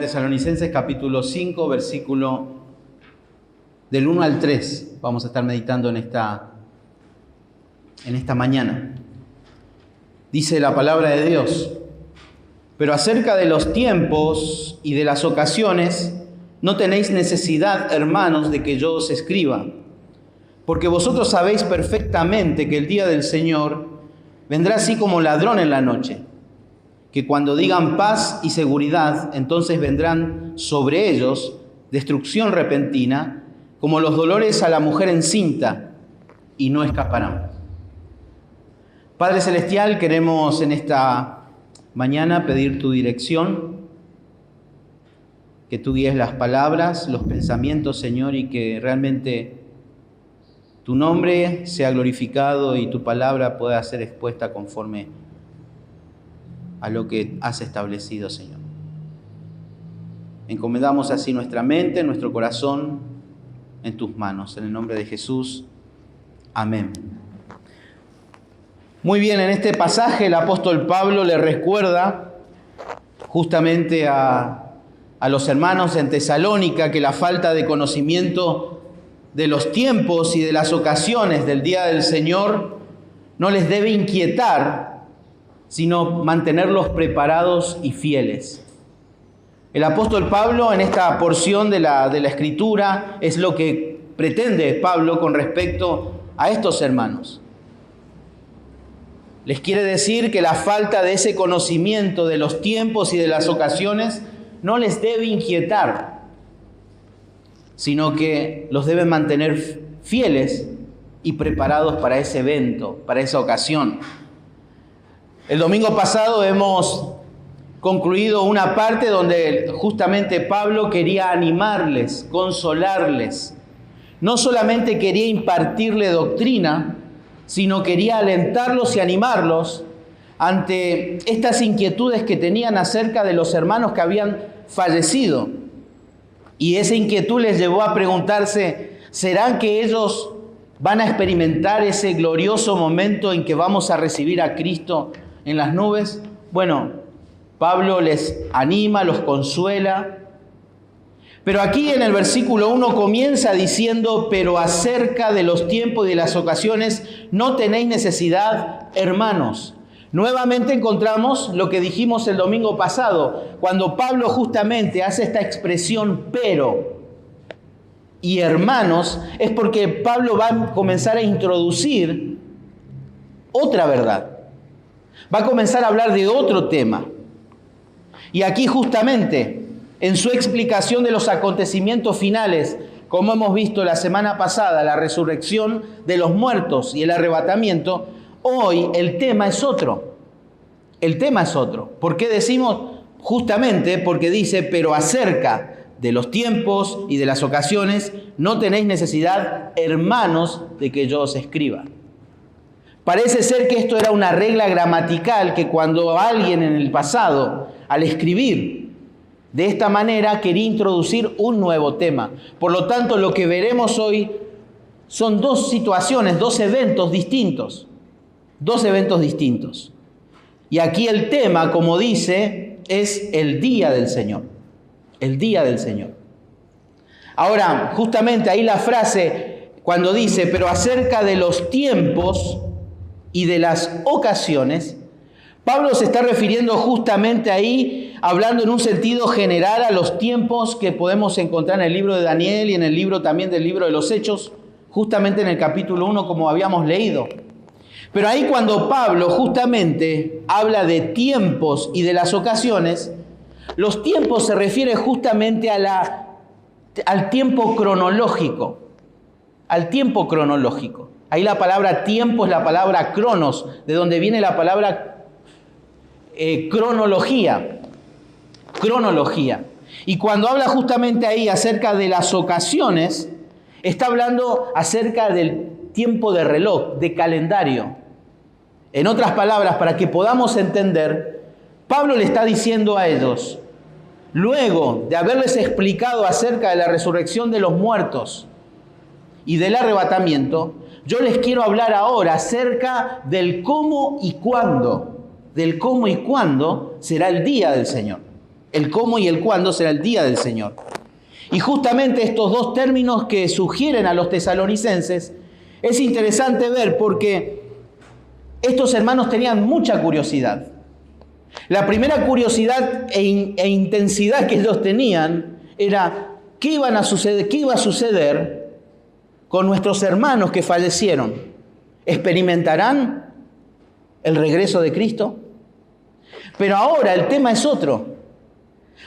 Tesalonicenses capítulo 5, versículo del 1 al 3. Vamos a estar meditando en esta mañana. Dice la palabra de Dios: pero acerca de los tiempos y de las ocasiones, no tenéis necesidad, hermanos, de que yo os escriba, porque vosotros sabéis perfectamente que el día del Señor vendrá así como ladrón en la noche, que cuando digan paz y seguridad, entonces vendrán sobre ellos destrucción repentina, como los dolores a la mujer encinta, y no escaparán. Padre Celestial, queremos en esta mañana pedir tu dirección, que tú guíes las palabras, los pensamientos, Señor, y que realmente tu nombre sea glorificado y tu palabra pueda ser expuesta conforme a lo que has establecido, Señor. Encomendamos así nuestra mente, nuestro corazón en tus manos. En el nombre de Jesús. Amén. Muy bien, en este pasaje el apóstol Pablo le recuerda justamente a los hermanos en Tesalónica que la falta de conocimiento de los tiempos y de las ocasiones del día del Señor no les debe inquietar, sino mantenerlos preparados y fieles. El apóstol Pablo en esta porción de la Escritura es lo que pretende Pablo con respecto a estos hermanos. Les quiere decir que la falta de ese conocimiento de los tiempos y de las ocasiones no les debe inquietar, sino que los debe mantener fieles y preparados para ese evento, para esa ocasión. El domingo pasado hemos concluido una parte donde justamente Pablo quería animarles, consolarles. No solamente quería impartirle doctrina, sino quería alentarlos y animarlos ante estas inquietudes que tenían acerca de los hermanos que habían fallecido. Y esa inquietud les llevó a preguntarse, ¿serán que ellos van a experimentar ese glorioso momento en que vamos a recibir a Cristo en las nubes? Bueno, Pablo les anima, los consuela. Pero aquí en el versículo 1 comienza diciendo: pero acerca de los tiempos y de las ocasiones no tenéis necesidad, hermanos. Nuevamente encontramos lo que dijimos el domingo pasado, cuando Pablo justamente hace esta expresión pero y hermanos, es porque Pablo va a comenzar a introducir otra verdad. Va a comenzar a hablar de otro tema. Y aquí justamente, en su explicación de los acontecimientos finales, como hemos visto la semana pasada, la resurrección de los muertos y el arrebatamiento, hoy el tema es otro. El tema es otro. ¿Por qué decimos? Justamente porque dice: pero acerca de los tiempos y de las ocasiones no tenéis necesidad, hermanos, de que yo os escriba. Parece ser que esto era una regla gramatical que cuando alguien en el pasado, al escribir de esta manera, quería introducir un nuevo tema. Por lo tanto, lo que veremos hoy son dos situaciones, dos eventos distintos. Dos eventos distintos. Y aquí el tema, como dice, es el día del Señor. El día del Señor. Ahora, justamente ahí la frase, cuando dice: pero acerca de los tiempos y de las ocasiones, Pablo se está refiriendo justamente ahí, hablando en un sentido general a los tiempos que podemos encontrar en el libro de Daniel y en el libro también del libro de los Hechos, justamente en el capítulo 1, como habíamos leído. Pero ahí cuando Pablo justamente habla de tiempos y de las ocasiones, los tiempos se refiere justamente al tiempo cronológico. Al tiempo cronológico. Ahí la palabra tiempo es la palabra cronos, de donde viene la palabra cronología. Cronología. Y cuando habla justamente ahí acerca de las ocasiones, está hablando acerca del tiempo de reloj, de calendario. En otras palabras, para que podamos entender, Pablo le está diciendo a ellos, luego de haberles explicado acerca de la resurrección de los muertos y del arrebatamiento, yo les quiero hablar ahora acerca del cómo y cuándo será el día del Señor. El cómo y el cuándo será el día del Señor. Y justamente estos dos términos que sugieren a los tesalonicenses es interesante ver porque estos hermanos tenían mucha curiosidad. La primera curiosidad e intensidad que ellos tenían era qué iba a suceder con nuestros hermanos que fallecieron. ¿Experimentarán el regreso de Cristo? Pero ahora el tema es otro.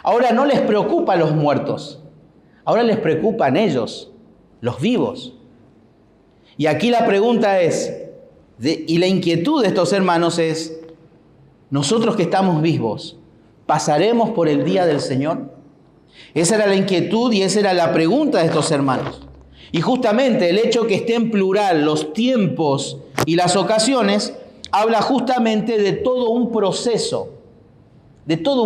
Ahora no les preocupa a los muertos. Ahora les preocupan ellos, los vivos. Y aquí la pregunta es, y la inquietud de estos hermanos es, nosotros que estamos vivos, ¿pasaremos por el día del Señor? Esa era la inquietud y esa era la pregunta de estos hermanos. Y justamente el hecho que esté en plural los tiempos y las ocasiones, habla justamente de todo un proceso, de todo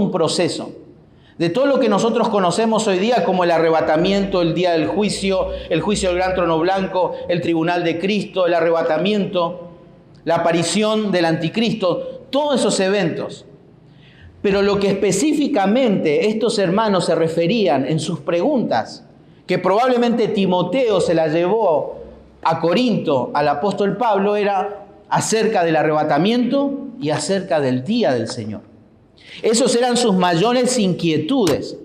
lo que nosotros conocemos hoy día como el arrebatamiento, el día del juicio, el juicio del gran trono blanco, el tribunal de Cristo, el arrebatamiento, la aparición del anticristo, todos esos eventos. Pero lo que específicamente estos hermanos se referían en sus preguntas, que probablemente Timoteo se las llevó a Corinto al apóstol Pablo, era acerca del arrebatamiento y acerca del día del Señor. Esos eran sus mayores inquietudes.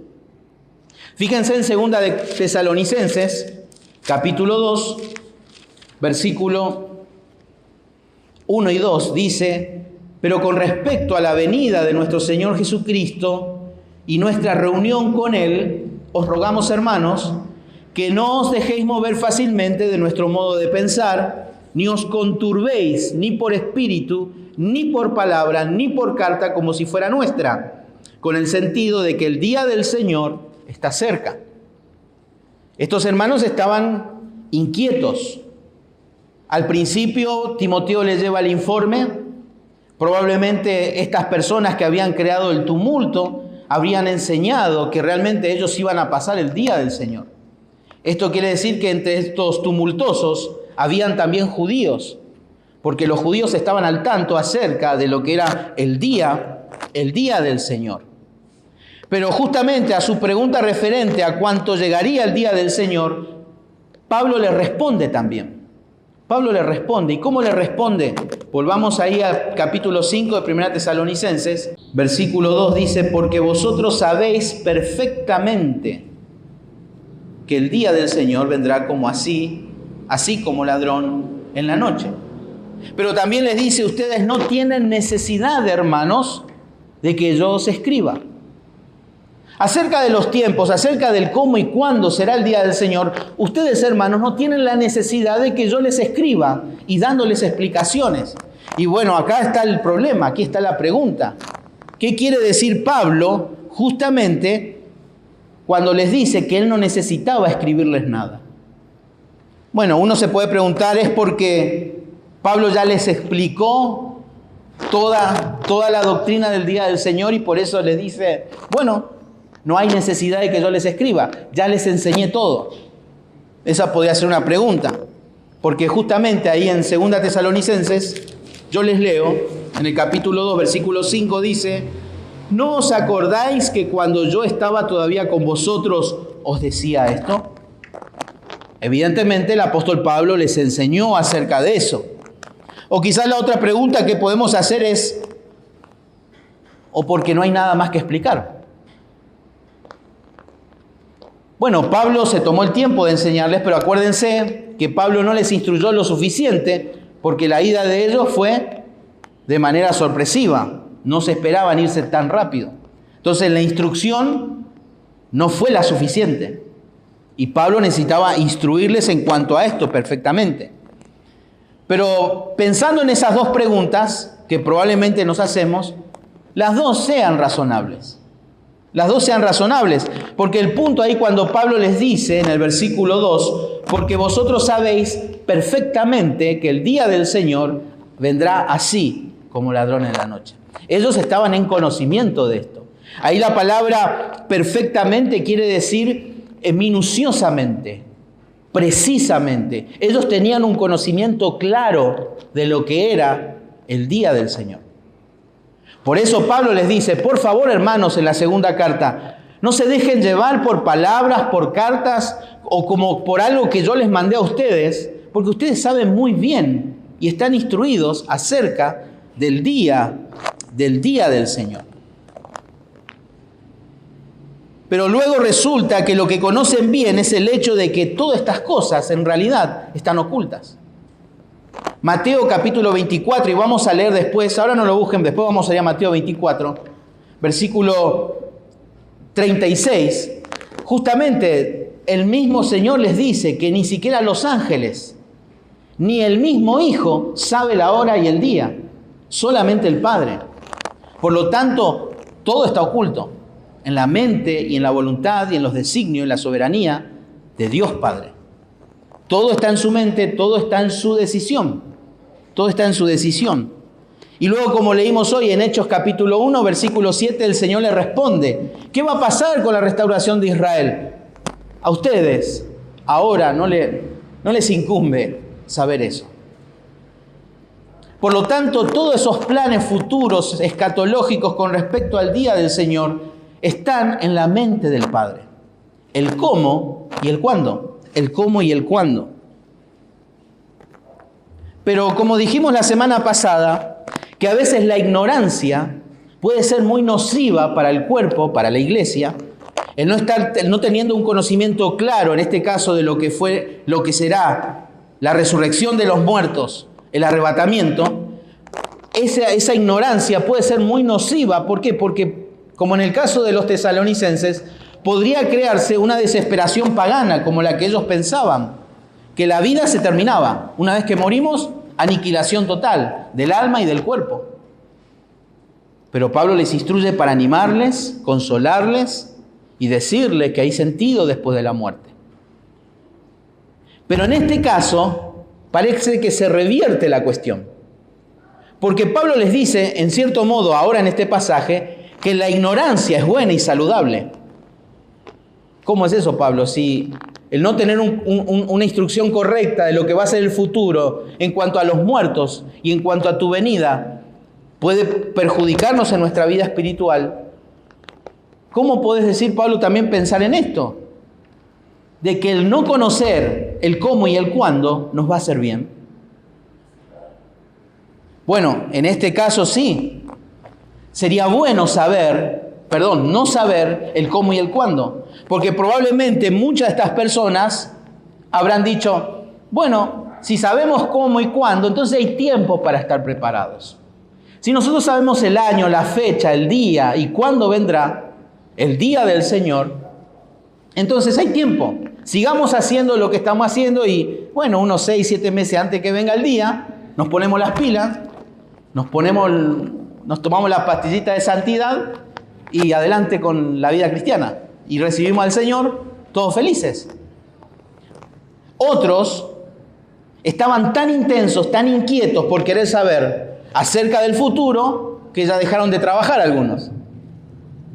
Fíjense en 2 de Tesalonicenses, capítulo 2, versículo 1 y 2, dice: pero con respecto a la venida de nuestro Señor Jesucristo y nuestra reunión con Él, os rogamos, hermanos, que no os dejéis mover fácilmente de nuestro modo de pensar, ni os conturbéis ni por espíritu, ni por palabra, ni por carta, como si fuera nuestra, con el sentido de que el día del Señor está cerca. Estos hermanos estaban inquietos. Al principio Timoteo les lleva el informe. Probablemente estas personas que habían creado el tumulto habrían enseñado que realmente ellos iban a pasar el día del Señor. Esto quiere decir que entre estos tumultuosos habían también judíos, porque los judíos estaban al tanto acerca de lo que era el día del Señor. Pero justamente a su pregunta referente a cuánto llegaría el día del Señor, Pablo le responde también. Pablo le responde. ¿Y cómo le responde? Volvamos ahí al capítulo 5 de 1 Tesalonicenses, versículo 2 dice: porque vosotros sabéis perfectamente que el día del Señor vendrá como así como ladrón en la noche. Pero también les dice: ustedes no tienen necesidad, hermanos, de que yo os escriba. Acerca de los tiempos, acerca del cómo y cuándo será el día del Señor, ustedes, hermanos, no tienen la necesidad de que yo les escriba y dándoles explicaciones. Y bueno, acá está el problema, aquí está la pregunta. ¿Qué quiere decir Pablo justamente cuando les dice que él no necesitaba escribirles nada? Bueno, uno se puede preguntar, ¿es porque Pablo ya les explicó toda la doctrina del día del Señor y por eso les dice, bueno, no hay necesidad de que yo les escriba, ya les enseñé todo? Esa podría ser una pregunta, porque justamente ahí en 2 Tesalonicenses, yo les leo, en el capítulo 2, versículo 5, dice: ¿no os acordáis que cuando yo estaba todavía con vosotros os decía esto? Evidentemente el apóstol Pablo les enseñó acerca de eso. O quizás la otra pregunta que podemos hacer es, ¿o porque no hay nada más que explicar? Bueno, Pablo se tomó el tiempo de enseñarles, pero acuérdense que Pablo no les instruyó lo suficiente porque la ida de ellos fue de manera sorpresiva. No se esperaban irse tan rápido. Entonces la instrucción no fue la suficiente. Y Pablo necesitaba instruirles en cuanto a esto perfectamente. Pero pensando en esas dos preguntas que probablemente nos hacemos, las dos sean razonables. Las dos sean razonables, porque el punto ahí cuando Pablo les dice en el versículo 2, porque vosotros sabéis perfectamente que el día del Señor vendrá así como ladrón en la noche. Ellos estaban en conocimiento de esto. Ahí la palabra perfectamente quiere decir minuciosamente, precisamente. Ellos tenían un conocimiento claro de lo que era el día del Señor. Por eso Pablo les dice, por favor, hermanos, en la segunda carta, no se dejen llevar por palabras, por cartas o como por algo que yo les mandé a ustedes, porque ustedes saben muy bien y están instruidos acerca del día del Señor. Pero luego resulta que lo que conocen bien es el hecho de que todas estas cosas en realidad están ocultas. Mateo capítulo 24, y vamos a leer después, ahora no lo busquen, después vamos a ir a Mateo 24, versículo 36. Justamente el mismo Señor les dice que ni siquiera los ángeles, ni el mismo Hijo sabe la hora y el día, solamente el Padre. Por lo tanto, todo está oculto en la mente y en la voluntad y en los designios y en la soberanía de Dios Padre. Todo está en su mente, todo está en su decisión. Todo está en su decisión. Y luego, como leímos hoy en Hechos capítulo 1, versículo 7, el Señor le responde, ¿qué va a pasar con la restauración de Israel? A ustedes ahora no les incumbe saber eso. Por lo tanto, todos esos planes futuros, escatológicos con respecto al día del Señor, están en la mente del Padre. El cómo y el cuándo. El cómo y el cuándo. Pero como dijimos la semana pasada, que a veces la ignorancia puede ser muy nociva para el cuerpo, para la iglesia, el no teniendo un conocimiento claro, en este caso, de lo que será la resurrección de los muertos, el arrebatamiento, esa ignorancia puede ser muy nociva. ¿Por qué? Porque, como en el caso de los tesalonicenses, podría crearse una desesperación pagana, como la que ellos pensaban, que la vida se terminaba. Una vez que morimos, aniquilación total del alma y del cuerpo. Pero Pablo les instruye para animarles, consolarles y decirles que hay sentido después de la muerte. Pero en este caso, parece que se revierte la cuestión. Porque Pablo les dice, en cierto modo, ahora en este pasaje, que la ignorancia es buena y saludable. ¿Cómo es eso, Pablo? Si el no tener una instrucción correcta de lo que va a ser el futuro en cuanto a los muertos y en cuanto a tu venida puede perjudicarnos en nuestra vida espiritual, ¿cómo puedes decir, Pablo, también pensar en esto? De que el no conocer el cómo y el cuándo nos va a hacer bien. Bueno, en este caso sí. Sería bueno no saber el cómo y el cuándo. Porque probablemente muchas de estas personas habrán dicho, bueno, si sabemos cómo y cuándo, entonces hay tiempo para estar preparados. Si nosotros sabemos el año, la fecha, el día y cuándo vendrá el día del Señor, entonces hay tiempo. Sigamos haciendo lo que estamos haciendo y, bueno, unos 6, 7 meses antes que venga el día, nos ponemos las pilas, nos tomamos la pastillita de santidad y adelante con la vida cristiana. Y recibimos al Señor todos felices. Otros estaban tan intensos, tan inquietos por querer saber acerca del futuro, que ya dejaron de trabajar algunos.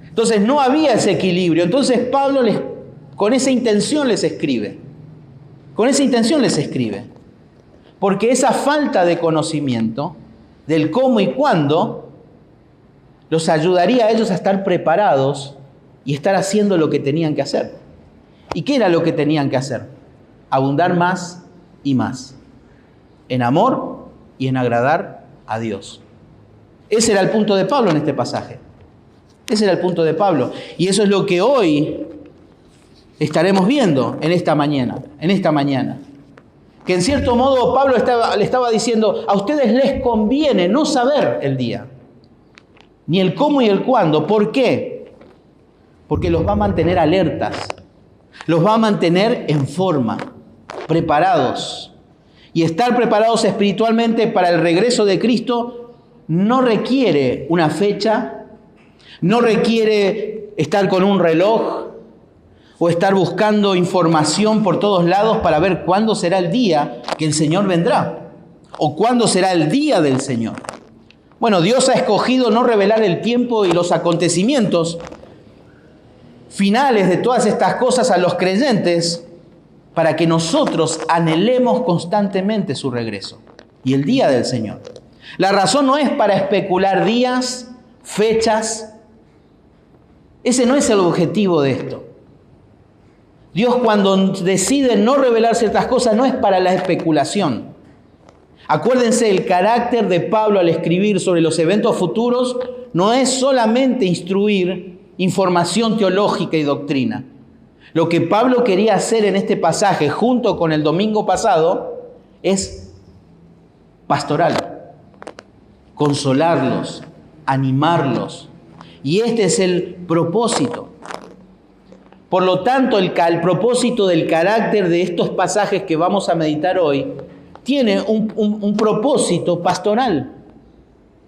Entonces no había ese equilibrio. Entonces Pablo con esa intención les escribe. Con esa intención les escribe. Porque esa falta de conocimiento del cómo y cuándo los ayudaría a ellos a estar preparados y estar haciendo lo que tenían que hacer. ¿Y qué era lo que tenían que hacer? Abundar más y más. En amor y en agradar a Dios. Ese era el punto de Pablo en este pasaje. Ese era el punto de Pablo. Y eso es lo que hoy estaremos viendo en esta mañana. Que en cierto modo Pablo le estaba diciendo, a ustedes les conviene no saber el día, ni el cómo y el cuándo. ¿Por qué? Porque los va a mantener alertas, los va a mantener en forma, preparados. Y estar preparados espiritualmente para el regreso de Cristo no requiere una fecha, no requiere estar con un reloj o estar buscando información por todos lados para ver cuándo será el día que el Señor vendrá o cuándo será el día del Señor. Bueno, Dios ha escogido no revelar el tiempo y los acontecimientos finales de todas estas cosas a los creyentes para que nosotros anhelemos constantemente su regreso y el día del Señor. La razón no es para especular días, fechas. Ese no es el objetivo de esto. Dios, cuando decide no revelar ciertas cosas, no es para la especulación. Acuérdense, el carácter de Pablo al escribir sobre los eventos futuros no es solamente instruir información teológica y doctrina. Lo que Pablo quería hacer en este pasaje, junto con el domingo pasado, es pastoral. Consolarlos, animarlos. Y este es el propósito. Por lo tanto, el propósito del carácter de estos pasajes que vamos a meditar hoy tiene un propósito pastoral.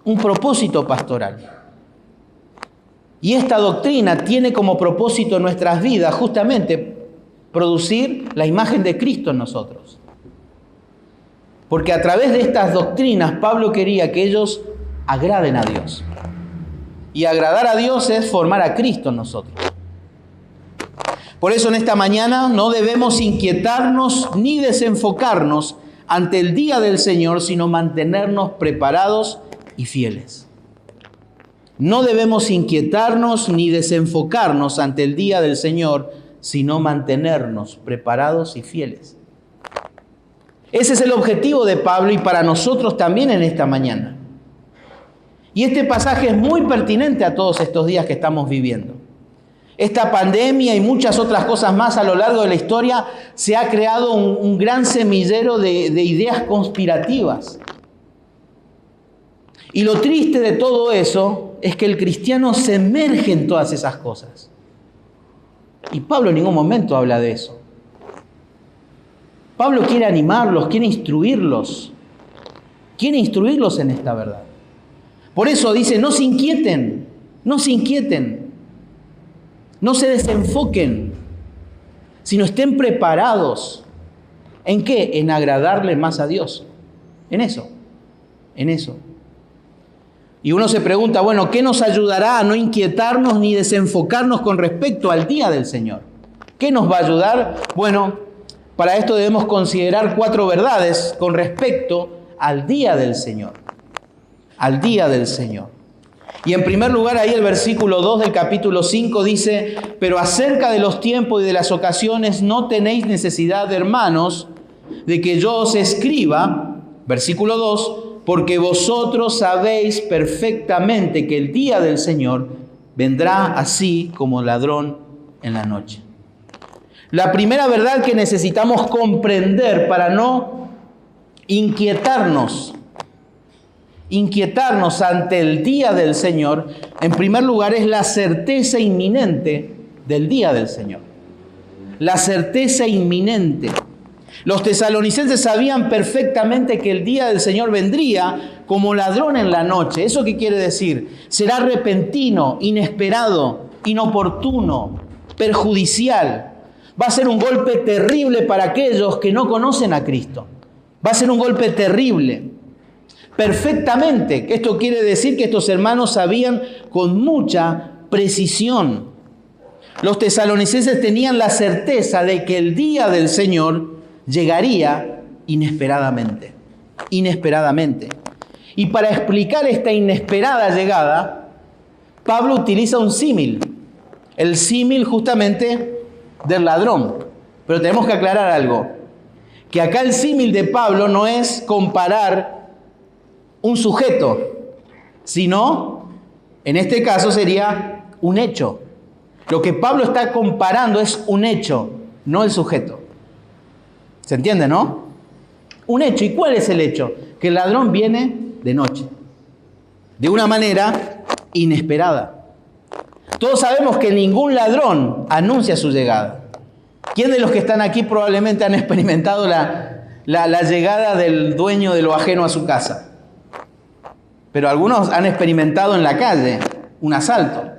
Un propósito pastoral. Y esta doctrina tiene como propósito en nuestras vidas justamente producir la imagen de Cristo en nosotros. Porque a través de estas doctrinas Pablo quería que ellos agraden a Dios. Y agradar a Dios es formar a Cristo en nosotros. Por eso en esta mañana no debemos inquietarnos ni desenfocarnos ante el día del Señor, sino mantenernos preparados y fieles. No debemos inquietarnos ni desenfocarnos ante el día del Señor, sino mantenernos preparados y fieles. Ese es el objetivo de Pablo y para nosotros también en esta mañana. Y este pasaje es muy pertinente a todos estos días que estamos viviendo. Esta pandemia y muchas otras cosas más a lo largo de la historia se ha creado un gran semillero de ideas conspirativas. Y lo triste de todo eso es que el cristiano se emerge en todas esas cosas. Y Pablo en ningún momento habla de eso. Pablo quiere animarlos, quiere instruirlos en esta verdad. Por eso dice, no se inquieten, no se desenfoquen, sino estén preparados. ¿En qué? En agradarle más a Dios. En eso. Y uno se pregunta, bueno, ¿qué nos ayudará a no inquietarnos ni desenfocarnos con respecto al día del Señor? ¿Qué nos va a ayudar? Bueno, para esto debemos considerar 4 verdades con respecto al día del Señor. Al día del Señor. Y en primer lugar, ahí el versículo 2 del capítulo 5 dice, pero acerca de los tiempos y de las ocasiones no tenéis necesidad, hermanos, de que yo os escriba, versículo 2, porque vosotros sabéis perfectamente que el día del Señor vendrá así como ladrón en la noche. La primera verdad que necesitamos comprender para no inquietarnos ante el día del Señor, en primer lugar es la certeza inminente del día del Señor. La certeza inminente. Los tesalonicenses sabían perfectamente que el día del Señor vendría como ladrón en la noche. ¿Eso qué quiere decir? Será repentino, inesperado, inoportuno, perjudicial. Va a ser un golpe terrible para aquellos que no conocen a Cristo. Va a ser un golpe terrible. Perfectamente. Esto quiere decir que estos hermanos sabían con mucha precisión. Los tesalonicenses tenían la certeza de que el día del Señor llegaría inesperadamente. Y para explicar esta inesperada llegada, Pablo utiliza un símil. El símil justamente del ladrón. Pero tenemos que aclarar algo. Que acá el símil de Pablo no es comparar un sujeto, sino, en este caso sería un hecho. Lo que Pablo está comparando es un hecho, no el sujeto. ¿Se entiende, no? Un hecho. ¿Y cuál es el hecho? Que el ladrón viene de noche, de una manera inesperada. Todos sabemos que ningún ladrón anuncia su llegada. ¿Quién de los que están aquí probablemente han experimentado la llegada del dueño de lo ajeno a su casa? Pero algunos han experimentado en la calle un asalto.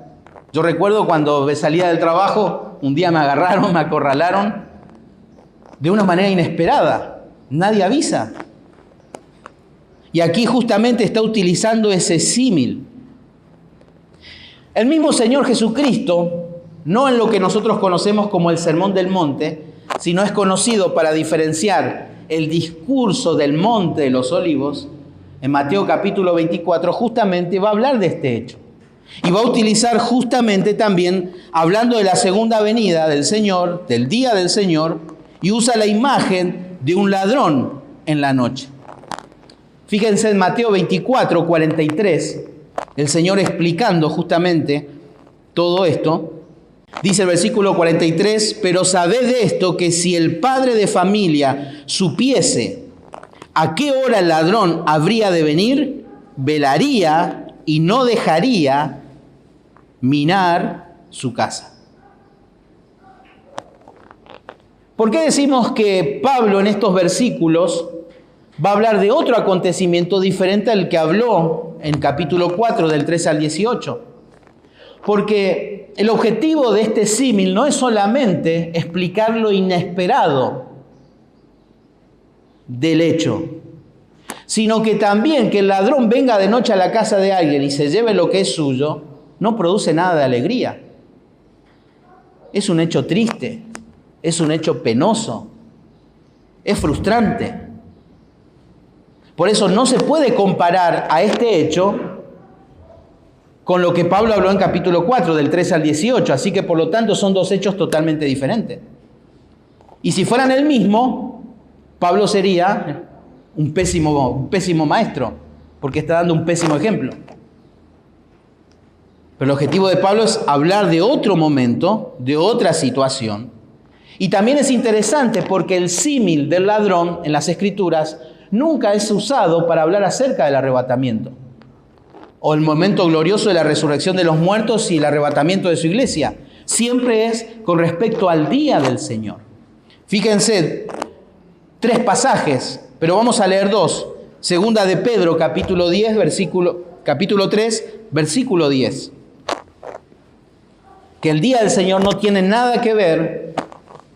Yo recuerdo cuando salía del trabajo, un día me agarraron, me acorralaron de una manera inesperada. Nadie avisa. Y aquí justamente está utilizando ese símil. El mismo Señor Jesucristo, no en lo que nosotros conocemos como el Sermón del Monte, sino es conocido para diferenciar el discurso del Monte de los Olivos. En Mateo capítulo 24 justamente va a hablar de este hecho. Y va a utilizar justamente también, hablando de la segunda venida del Señor, del día del Señor, y usa la imagen de un ladrón en la noche. Fíjense en Mateo 24, 43, el Señor explicando justamente todo esto. Dice el versículo 43, pero sabed de esto, que si el padre de familia supiese a qué hora el ladrón habría de venir, velaría y no dejaría minar su casa. ¿Por qué decimos que Pablo en estos versículos va a hablar de otro acontecimiento diferente al que habló en capítulo 4 del 13 al 18? Porque el objetivo de este símil no es solamente explicar lo inesperado del hecho, sino que también que el ladrón venga de noche a la casa de alguien y se lleve lo que es suyo, no produce nada de alegría. Es un hecho triste, es un hecho penoso, es frustrante. Por eso no se puede comparar a este hecho con lo que Pablo habló en capítulo 4, del 13 al 18. Así que por lo tanto son dos hechos totalmente diferentes. Y si fueran el mismo, Pablo sería un pésimo maestro, porque está dando un pésimo ejemplo. Pero el objetivo de Pablo es hablar de otro momento, de otra situación. Y también es interesante porque el símil del ladrón en las Escrituras nunca es usado para hablar acerca del arrebatamiento o el momento glorioso de la resurrección de los muertos y el arrebatamiento de su iglesia. Siempre es con respecto al día del Señor. Fíjense, 3 pasajes, pero vamos a leer 2. Segunda de Pedro, capítulo 3, versículo 10. Que el día del Señor no tiene nada que ver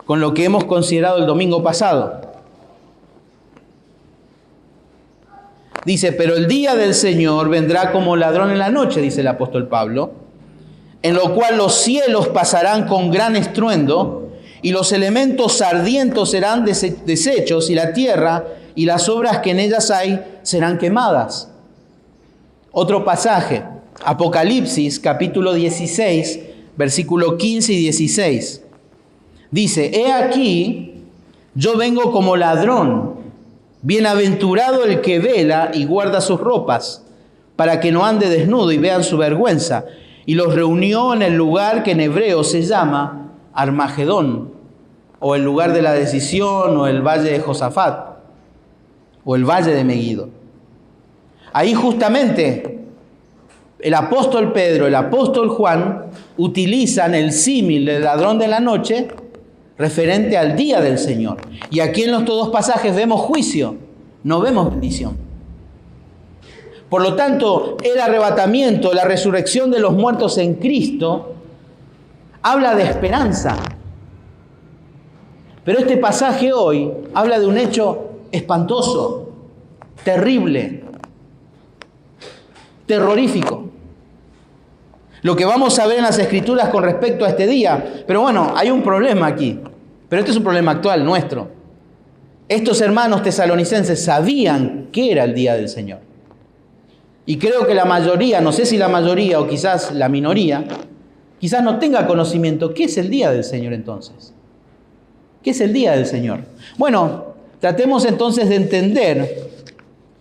con lo que hemos considerado el domingo pasado. Dice, pero el día del Señor vendrá como ladrón en la noche, dice el apóstol Pablo, en lo cual los cielos pasarán con gran estruendo y los elementos ardientes serán deshechos y la tierra y las obras que en ellas hay serán quemadas. Otro pasaje, Apocalipsis capítulo 16, versículo 15 y 16. Dice, he aquí, yo vengo como ladrón. Bienaventurado el que vela y guarda sus ropas, para que no ande desnudo y vean su vergüenza. Y los reunió en el lugar que en hebreo se llama Armagedón, o el lugar de la decisión, o el valle de Josafat, o el valle de Meguido. Ahí justamente el apóstol Pedro, el apóstol Juan, utilizan el símil del ladrón de la noche referente al día del Señor. Y aquí en los dos pasajes vemos juicio, no vemos bendición. Por lo tanto, el arrebatamiento, la resurrección de los muertos en Cristo, habla de esperanza. Pero este pasaje hoy habla de un hecho espantoso, terrible, terrorífico. Lo que vamos a ver en las Escrituras con respecto a este día. Pero bueno, hay un problema aquí. Pero este es un problema actual, nuestro. Estos hermanos tesalonicenses sabían que era el día del Señor. Y creo que la mayoría, no sé si la mayoría o quizás la minoría, quizás no tenga conocimiento. ¿Qué es el día del Señor entonces? ¿Qué es el día del Señor? Bueno, tratemos entonces de entender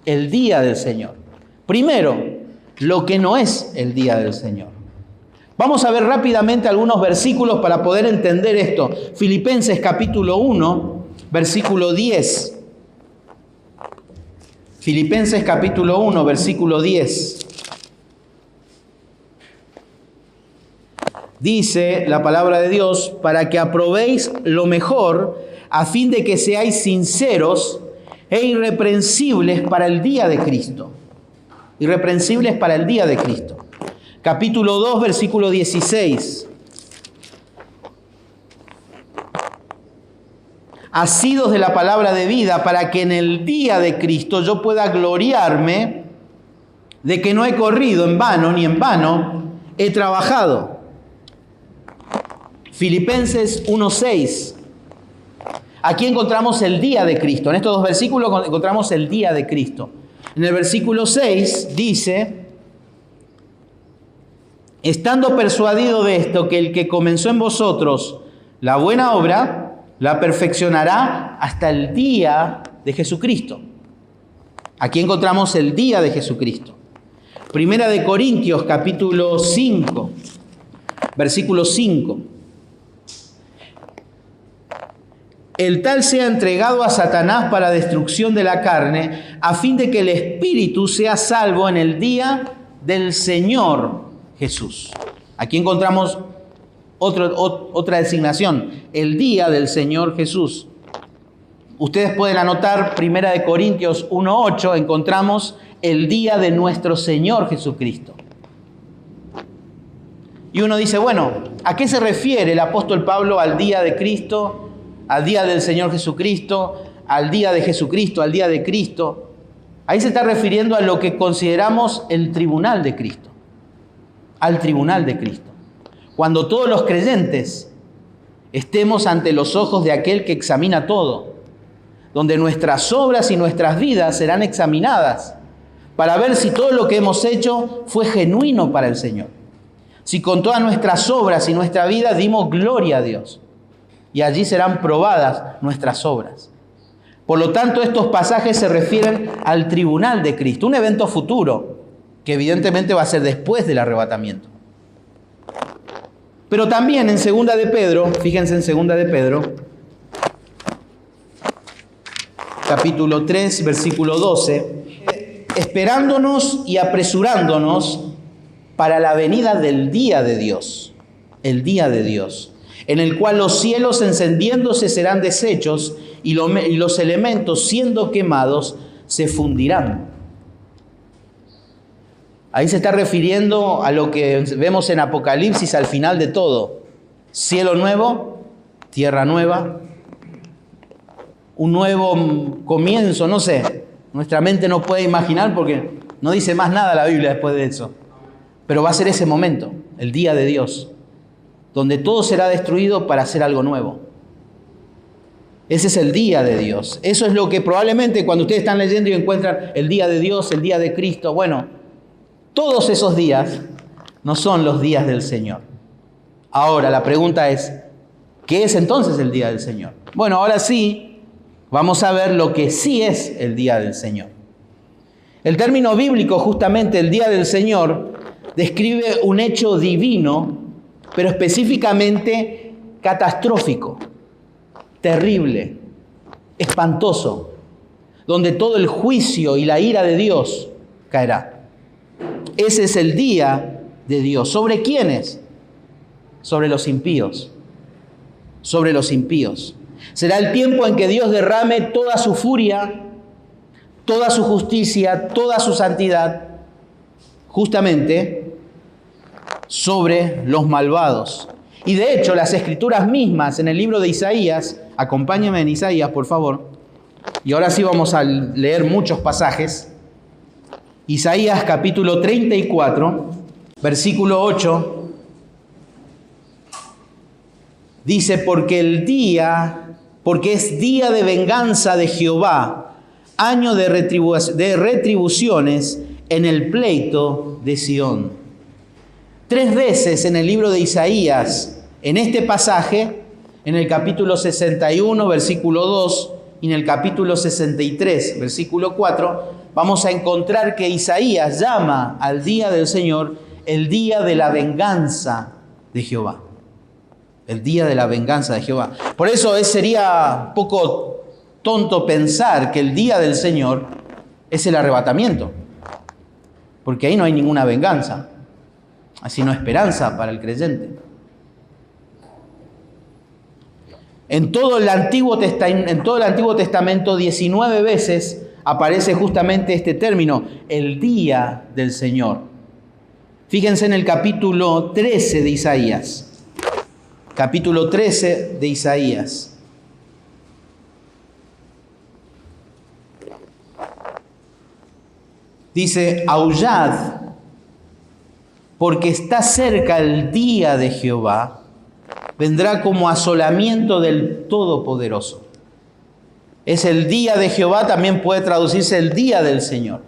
el día del Señor. Primero, lo que no es el día del Señor. Vamos a ver rápidamente algunos versículos para poder entender esto. Filipenses capítulo 1, versículo 10. Filipenses capítulo 1, versículo 10. Dice la palabra de Dios, para que aprobéis lo mejor, a fin de que seáis sinceros e irreprensibles para el día de Cristo. Irreprensibles para el día de Cristo. Capítulo 2, versículo 16. Asidos de la palabra de vida, para que en el día de Cristo yo pueda gloriarme de que no he corrido en vano, ni en vano he trabajado. Filipenses 1:6. Aquí encontramos el día de Cristo. En estos dos versículos encontramos el día de Cristo. En el versículo 6 dice, estando persuadido de esto, que el que comenzó en vosotros la buena obra, la perfeccionará hasta el día de Jesucristo. Aquí encontramos el día de Jesucristo. Primera de Corintios, capítulo 5, versículo 5. El tal sea entregado a Satanás para destrucción de la carne, a fin de que el espíritu sea salvo en el día del Señor Jesús. Aquí encontramos otra designación, el día del Señor Jesús. Ustedes pueden anotar 1 Corintios 1:8, encontramos el día de nuestro Señor Jesucristo. Y uno dice, bueno, ¿a qué se refiere el apóstol Pablo al día de Cristo, al día del Señor Jesucristo, al día de Jesucristo, al día de Cristo? Ahí se está refiriendo a lo que consideramos el tribunal de Cristo, al tribunal de Cristo. Cuando todos los creyentes estemos ante los ojos de aquel que examina todo, donde nuestras obras y nuestras vidas serán examinadas para ver si todo lo que hemos hecho fue genuino para el Señor. Si con todas nuestras obras y nuestra vida dimos gloria a Dios. Y allí serán probadas nuestras obras. Por lo tanto, estos pasajes se refieren al tribunal de Cristo, un evento futuro, que evidentemente va a ser después del arrebatamiento. Pero también en 2 de Pedro, fíjense en 2 de Pedro, capítulo 3, versículo 12, esperándonos y apresurándonos para la venida del día de Dios, el día de Dios, en el cual los cielos encendiéndose serán deshechos y los elementos siendo quemados se fundirán. Ahí se está refiriendo a lo que vemos en Apocalipsis al final de todo. Cielo nuevo, tierra nueva, un nuevo comienzo, no sé. Nuestra mente no puede imaginar porque no dice más nada la Biblia después de eso. Pero va a ser ese momento, el día de Dios, donde todo será destruido para hacer algo nuevo. Ese es el día de Dios. Eso es lo que probablemente cuando ustedes están leyendo y encuentran el día de Dios, el día de Cristo, bueno, todos esos días no son los días del Señor. Ahora, la pregunta es, ¿qué es entonces el día del Señor? Bueno, ahora sí, vamos a ver lo que sí es el día del Señor. El término bíblico, justamente el día del Señor, describe un hecho divino, pero específicamente catastrófico, terrible, espantoso, donde todo el juicio y la ira de Dios caerá. Ese es el día de Dios. ¿Sobre quiénes? Sobre los impíos. Sobre los impíos. Será el tiempo en que Dios derrame toda su furia, toda su justicia, toda su santidad, justamente sobre los malvados. Y de hecho, las escrituras mismas en el libro de Isaías, acompáñenme en Isaías, por favor, y ahora sí vamos a leer muchos pasajes. Isaías capítulo 34, versículo 8, dice, porque es día de venganza de Jehová, año de retribuciones en el pleito de Sión. 3 veces en el libro de Isaías, en este pasaje, en el capítulo 61, versículo 2, y en el capítulo 63, versículo 4, vamos a encontrar que Isaías llama al día del Señor el día de la venganza de Jehová. El día de la venganza de Jehová. Por eso sería un poco tonto pensar que el día del Señor es el arrebatamiento. Porque ahí no hay ninguna venganza, sino esperanza para el creyente. En todo el Antiguo Testamento 19 veces aparece justamente este término, el día del Señor. Fíjense en el capítulo 13 de Isaías. Capítulo 13 de Isaías. Dice, aullad, porque está cerca el día de Jehová, vendrá como asolamiento del Todopoderoso. Es el día de Jehová, también puede traducirse el día del Señor.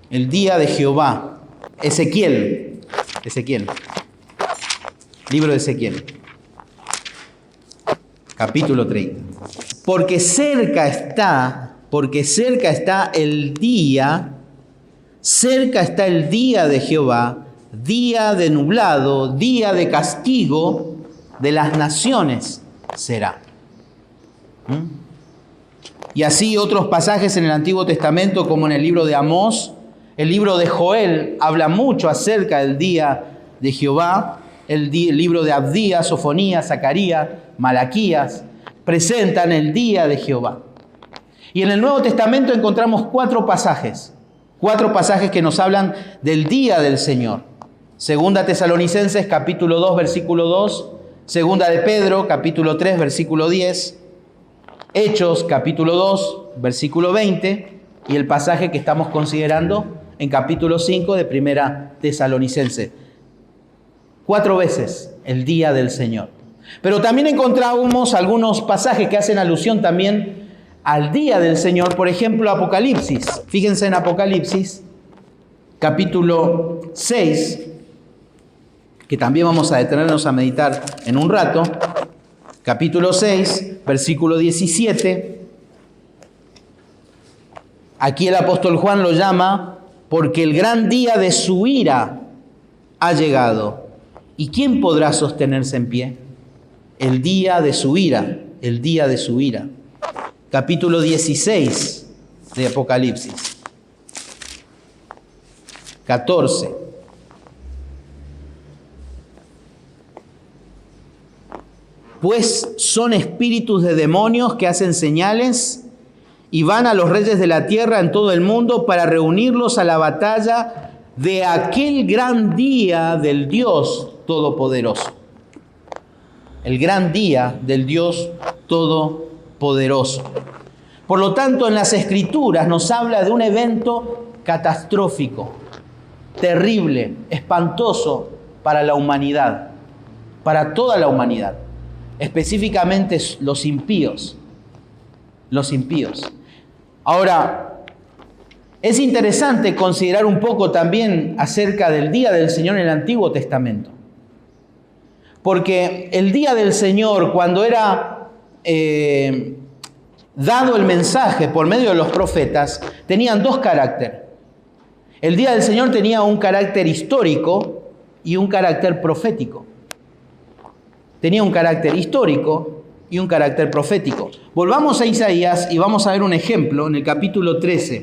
El día de Jehová. Ezequiel, Ezequiel. Libro de Ezequiel. Capítulo 30. Porque cerca está el día de Jehová, día de nublado, día de castigo de las naciones será. Y así otros pasajes en el Antiguo Testamento, como en el libro de Amós, el libro de Joel, habla mucho acerca del día de Jehová. El libro de Abdías, Sofonías, Zacarías, Malaquías, presentan el día de Jehová. Y en el Nuevo Testamento encontramos cuatro pasajes que nos hablan del día del Señor. Segunda Tesalonicenses, capítulo 2, versículo 2. Segunda de Pedro, capítulo 3, versículo 10. Hechos, capítulo 2, versículo 20. Y el pasaje que estamos considerando en capítulo 5 de Primera Tesalonicense. 4 veces el día del Señor. Pero también encontramos algunos pasajes que hacen alusión también al día del Señor. Por ejemplo, Apocalipsis. Fíjense en Apocalipsis, capítulo 6, que también vamos a detenernos a meditar en un rato. Capítulo 6, versículo 17. Aquí el apóstol Juan lo llama porque el gran día de su ira ha llegado. ¿Y quién podrá sostenerse en pie? El día de su ira, el día de su ira. Capítulo 16 de Apocalipsis. 14. Pues son espíritus de demonios que hacen señales y van a los reyes de la tierra en todo el mundo para reunirlos a la batalla de aquel gran día del Dios Todopoderoso. El gran día del Dios Todopoderoso. Por lo tanto, en las Escrituras nos habla de un evento catastrófico, terrible, espantoso para la humanidad, para toda la humanidad, específicamente los impíos. Los impíos. Ahora, es interesante considerar un poco también acerca del día del Señor en el Antiguo Testamento. Porque el día del Señor, cuando era dado el mensaje por medio de los profetas, tenían dos caracteres. El día del Señor tenía un carácter histórico y un carácter profético. Tenía un carácter histórico y un carácter profético. Volvamos a Isaías y vamos a ver un ejemplo en el capítulo 13.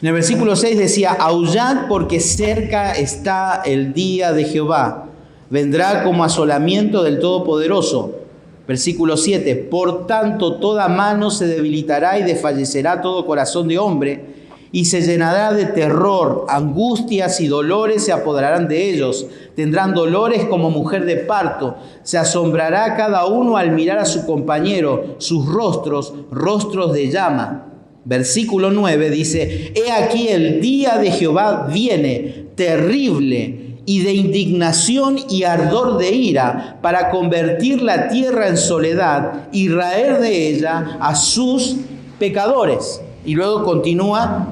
En el versículo 6 decía: aullad porque cerca está el día de Jehová. Vendrá como asolamiento del Todopoderoso. Versículo 7. Por tanto, toda mano se debilitará y desfallecerá todo corazón de hombre, y se llenará de terror, angustias y dolores se apoderarán de ellos. Tendrán dolores como mujer de parto. Se asombrará cada uno al mirar a su compañero, sus rostros, rostros de llama. Versículo 9 dice: he aquí el día de Jehová viene, terrible, y de indignación y ardor de ira, para convertir la tierra en soledad y raer de ella a sus pecadores. Y luego continúa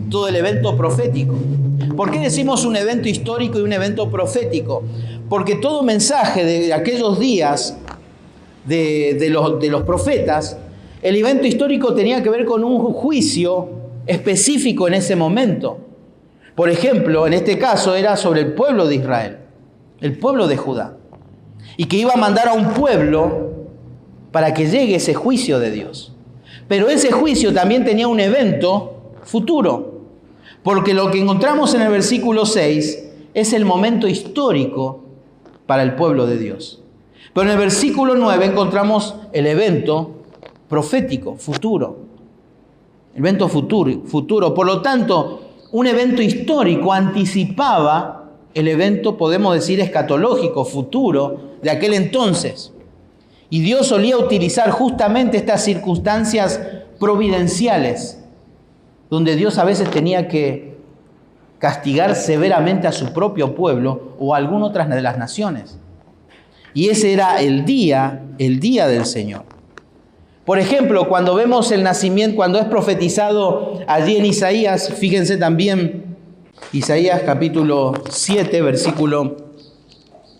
todo el evento profético. ¿Por qué decimos un evento histórico y un evento profético? Porque todo mensaje de aquellos días de los profetas, el evento histórico tenía que ver con un juicio específico en ese momento. Por ejemplo, en este caso era sobre el pueblo de Israel, el pueblo de Judá, y que iba a mandar a un pueblo para que llegue ese juicio de Dios. Pero ese juicio también tenía un evento futuro, porque lo que encontramos en el versículo 6 es el momento histórico para el pueblo de Dios. Pero en el versículo 9 encontramos el evento profético, futuro. El evento futuro. Por lo tanto, un evento histórico anticipaba el evento, podemos decir, escatológico, futuro, de aquel entonces. Y Dios solía utilizar justamente estas circunstancias providenciales, donde Dios a veces tenía que castigar severamente a su propio pueblo o a alguna otra de las naciones. Y ese era el día del Señor. Por ejemplo, cuando vemos el nacimiento, cuando es profetizado allí en Isaías, fíjense también Isaías capítulo 7, versículo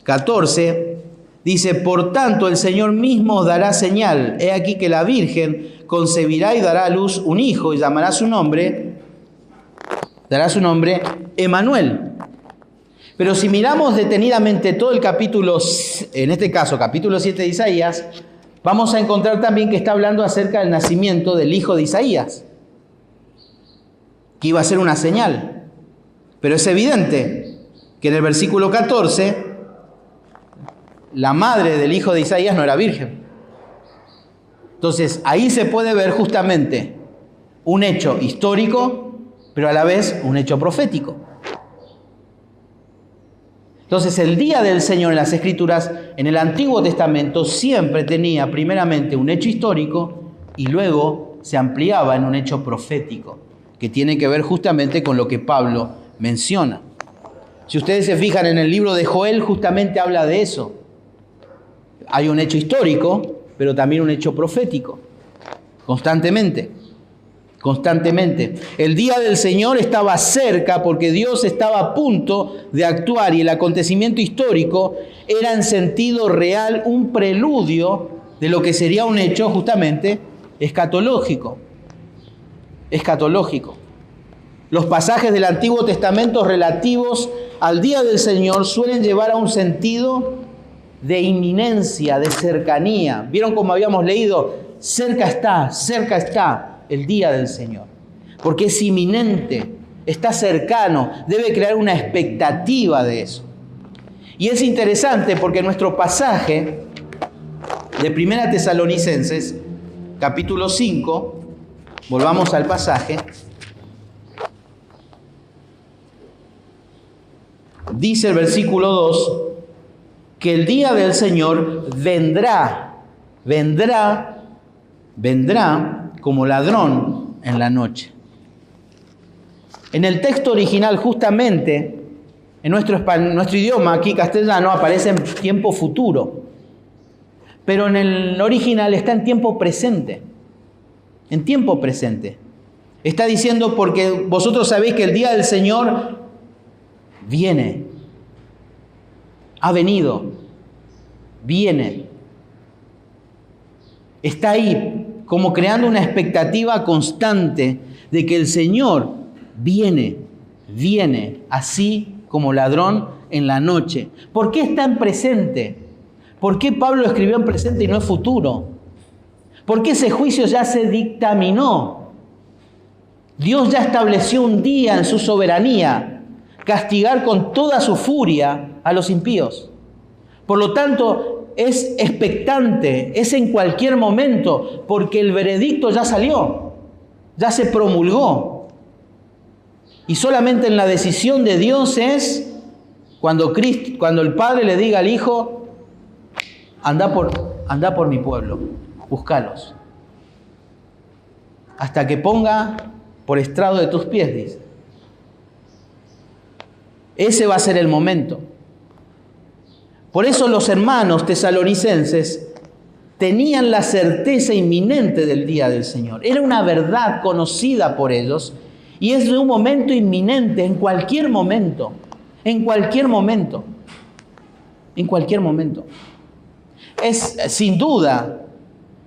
14, dice: por tanto el Señor mismo os dará señal. He aquí que la Virgen concebirá y dará a luz un hijo y dará su nombre Emmanuel. Pero si miramos detenidamente todo el capítulo, en este caso capítulo 7 de Isaías, vamos a encontrar también que está hablando acerca del nacimiento del hijo de Isaías, que iba a ser una señal. Pero es evidente que en el versículo 14, la madre del hijo de Isaías no era virgen. Entonces, ahí se puede ver justamente un hecho histórico, pero a la vez un hecho profético. Entonces, el día del Señor en las Escrituras, en el Antiguo Testamento, siempre tenía primeramente un hecho histórico y luego se ampliaba en un hecho profético, que tiene que ver justamente con lo que Pablo menciona. Si ustedes se fijan en el libro de Joel, justamente habla de eso. Hay un hecho histórico, pero también un hecho profético. Constantemente. El día del Señor estaba cerca porque Dios estaba a punto de actuar y el acontecimiento histórico era en sentido real un preludio de lo que sería un hecho justamente escatológico. Los pasajes del Antiguo Testamento relativos al día del Señor suelen llevar a un sentido de inminencia, de cercanía. ¿Vieron cómo habíamos leído? Cerca está el día del Señor. Porque es inminente, está cercano, debe crear una expectativa de eso. Y es interesante porque nuestro pasaje de 1 Tesalonicenses, capítulo 5, volvamos al pasaje, dice el versículo 2, que el día del Señor vendrá como ladrón en la noche. En el texto original, justamente, en nuestro idioma, aquí castellano, aparece en tiempo futuro. Pero en el original está en tiempo presente. En tiempo presente. Está diciendo, porque vosotros sabéis que el día del Señor viene. Ha venido. Viene. Está ahí, como creando una expectativa constante de que el Señor viene, así como ladrón en la noche. ¿Por qué está en presente? ¿Por qué Pablo escribió en presente y no en futuro? ¿Por qué ese juicio ya se dictaminó? Dios ya estableció un día en su soberanía, castigar con toda su furia a los impíos. Por lo tanto, es expectante, es en cualquier momento, porque el veredicto ya salió, ya se promulgó. Y solamente en la decisión de Dios es cuando el Padre le diga al Hijo: anda por mi pueblo, búscalos, hasta que ponga por estrado de tus pies, dice. Ese va a ser el momento. Por eso los hermanos tesalonicenses tenían la certeza inminente del día del Señor. Era una verdad conocida por ellos y es de un momento inminente, en cualquier momento. Es sin duda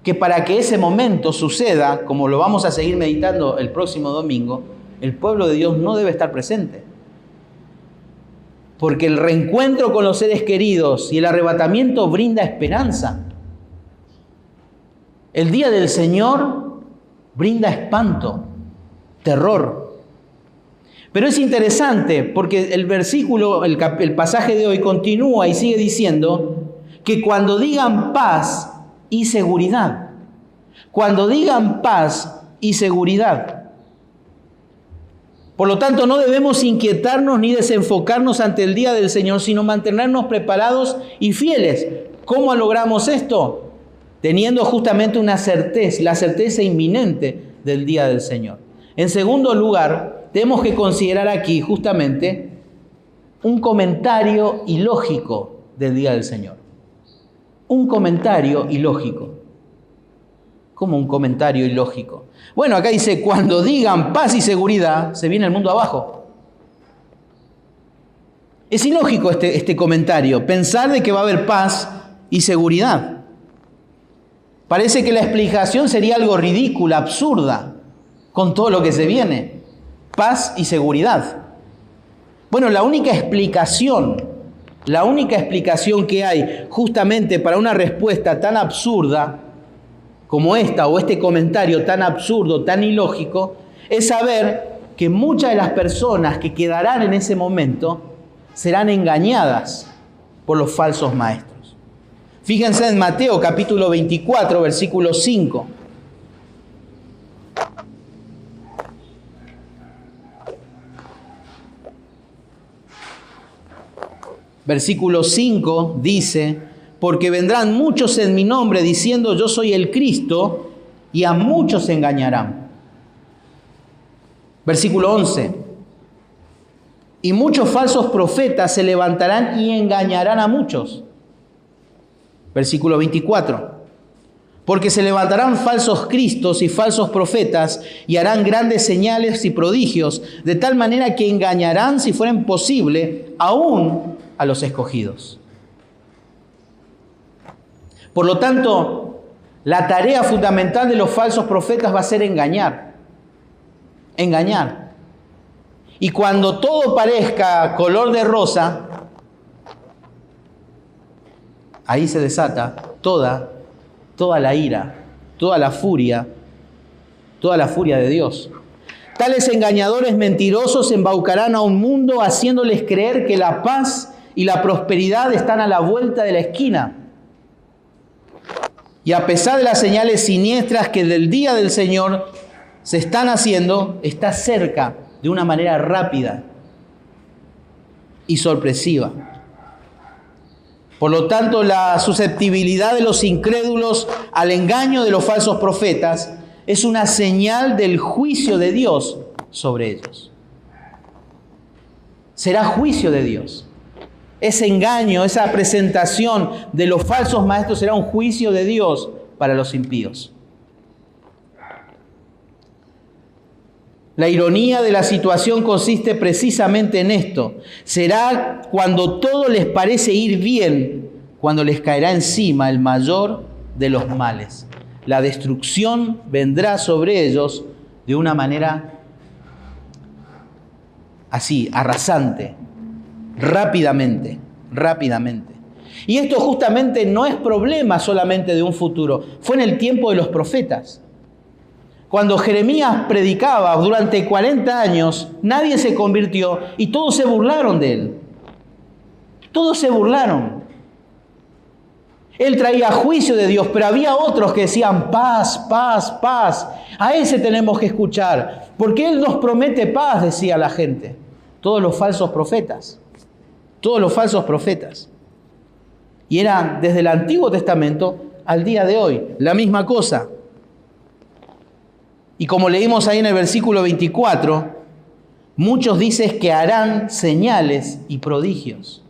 que para que ese momento suceda, como lo vamos a seguir meditando el próximo domingo, el pueblo de Dios no debe estar presente. Porque el reencuentro con los seres queridos y el arrebatamiento brinda esperanza. El día del Señor brinda espanto, terror. Pero es interesante porque el versículo, el pasaje de hoy continúa y sigue diciendo que cuando digan paz y seguridad, por lo tanto, no debemos inquietarnos ni desenfocarnos ante el día del Señor, sino mantenernos preparados y fieles. ¿Cómo logramos esto? Teniendo justamente la certeza inminente del día del Señor. En segundo lugar, tenemos que considerar aquí justamente un comentario ilógico del día del Señor. Un comentario ilógico. ¿Cómo un comentario ilógico? Bueno, acá dice, cuando digan paz y seguridad, se viene el mundo abajo. Es ilógico este comentario, pensar de que va a haber paz y seguridad. Parece que la explicación sería algo ridícula, absurda, con todo lo que se viene. Paz y seguridad. Bueno, la única explicación que hay justamente para una respuesta tan absurda como esta, o este comentario tan absurdo, tan ilógico, es saber que muchas de las personas que quedarán en ese momento serán engañadas por los falsos maestros. Fíjense en Mateo capítulo 24, versículo 5. Versículo 5 dice: porque vendrán muchos en mi nombre diciendo yo soy el Cristo, y a muchos se engañarán. Versículo 11: y muchos falsos profetas se levantarán y engañarán a muchos. Versículo 24: porque se levantarán falsos cristos y falsos profetas y harán grandes señales y prodigios, de tal manera que engañarán, si fueren posible, aún a los escogidos. Por lo tanto, la tarea fundamental de los falsos profetas va a ser engañar. Engañar. Y cuando todo parezca color de rosa, ahí se desata toda la ira, toda la furia de Dios. Tales engañadores mentirosos embaucarán a un mundo haciéndoles creer que la paz y la prosperidad están a la vuelta de la esquina. Y a pesar de las señales siniestras que del día del Señor se están haciendo, está cerca de una manera rápida y sorpresiva. Por lo tanto, la susceptibilidad de los incrédulos al engaño de los falsos profetas es una señal del juicio de Dios sobre ellos. Será juicio de Dios. Ese engaño, esa presentación de los falsos maestros será un juicio de Dios para los impíos. La ironía de la situación consiste precisamente en esto. Será cuando todo les parece ir bien, cuando les caerá encima el mayor de los males. La destrucción vendrá sobre ellos de una manera así, arrasante, rápidamente. Y esto justamente no es problema solamente de un futuro. Fue en el tiempo de los profetas. Cuando Jeremías predicaba durante 40 años, nadie se convirtió y todos se burlaron de él. Todos se burlaron. Él traía juicio de Dios, pero había otros que decían paz, paz, paz. A ese tenemos que escuchar, porque Él nos promete paz, decía la gente. Todos los falsos profetas. Y era desde el Antiguo Testamento al día de hoy, la misma cosa. Y como leímos ahí en el versículo 24, muchos dicen que harán señales y prodigios.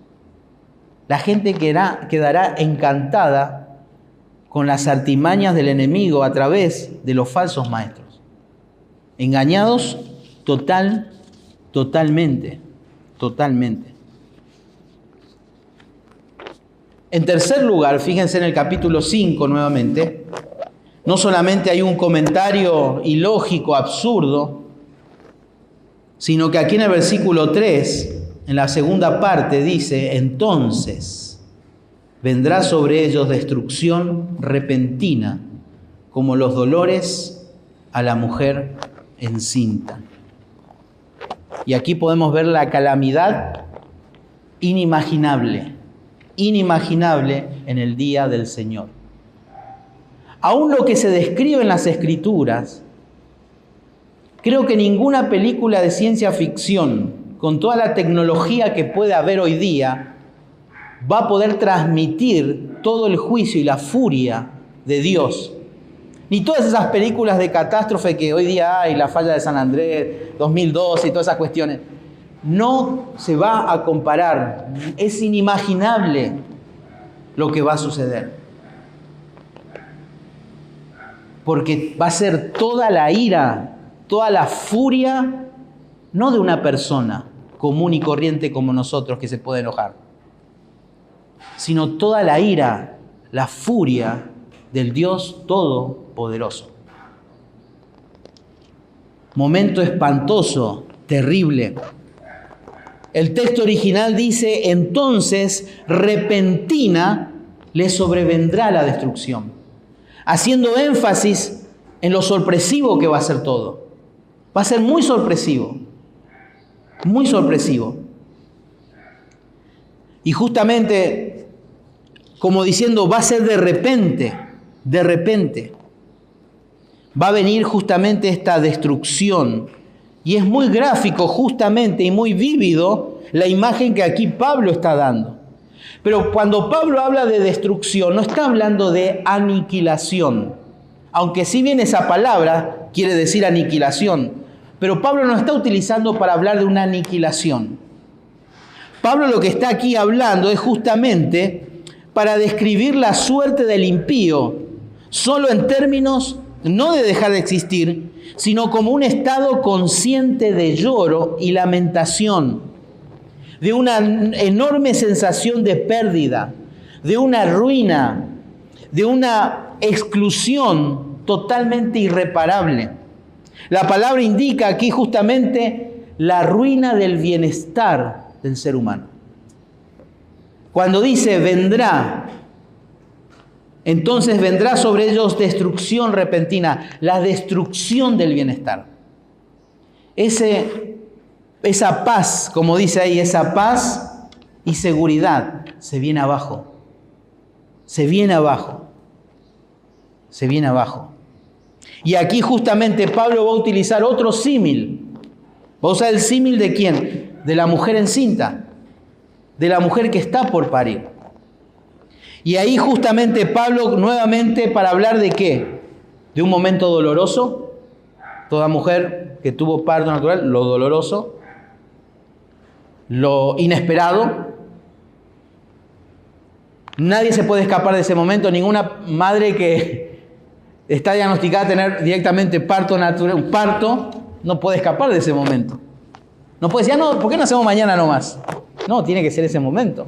La gente quedará encantada con las artimañas del enemigo a través de los falsos maestros. Engañados totalmente. En tercer lugar, fíjense en el capítulo 5 nuevamente, no solamente hay un comentario ilógico, absurdo, sino que aquí en el versículo 3, en la segunda parte, dice: entonces vendrá sobre ellos destrucción repentina, como los dolores a la mujer encinta. Y aquí podemos ver la calamidad inimaginable en el día del Señor. Aún lo que se describe en las Escrituras, creo que ninguna película de ciencia ficción, con toda la tecnología que puede haber hoy día, va a poder transmitir todo el juicio y la furia de Dios. Ni todas esas películas de catástrofe que hoy día hay, la falla de San Andrés, 2012 y todas esas cuestiones, no se va a comparar. Es inimaginable lo que va a suceder. Porque va a ser toda la ira, toda la furia, no de una persona, común y corriente como nosotros que se puede enojar, sino toda la ira, la furia del Dios Todopoderoso. Momento espantoso, terrible. El texto original dice, entonces repentina le sobrevendrá la destrucción, haciendo énfasis en lo sorpresivo que va a ser todo. Va a ser muy sorpresivo, muy sorpresivo. Y justamente, como diciendo, va a ser de repente, va a venir justamente esta destrucción. Y es muy gráfico justamente y muy vívido la imagen que aquí Pablo está dando. Pero cuando Pablo habla de destrucción, no está hablando de aniquilación. Aunque si bien esa palabra quiere decir aniquilación, pero Pablo no está utilizando para hablar de una aniquilación. Pablo lo que está aquí hablando es justamente para describir la suerte del impío, solo en términos no de dejar de existir, sino como un estado consciente de lloro y lamentación, de una enorme sensación de pérdida, de una ruina, de una exclusión totalmente irreparable. La palabra indica aquí justamente la ruina del bienestar del ser humano. Cuando dice vendrá, entonces vendrá sobre ellos destrucción repentina, la destrucción del bienestar. Esa paz, como dice ahí, esa paz y seguridad se viene abajo. Se viene abajo. Se viene abajo. Y aquí justamente Pablo va a utilizar otro símil. Va a usar el símil ¿de quién? De la mujer encinta, de la mujer que está por parir. Y ahí justamente Pablo nuevamente para hablar de ¿qué? De un momento doloroso. Toda mujer que tuvo parto natural, lo doloroso, lo inesperado. Nadie se puede escapar de ese momento. Ninguna madre que está diagnosticada a tener directamente parto natural, un parto, no puede escapar de ese momento. No puede decir, no, ¿por qué no hacemos mañana nomás? No, tiene que ser ese momento.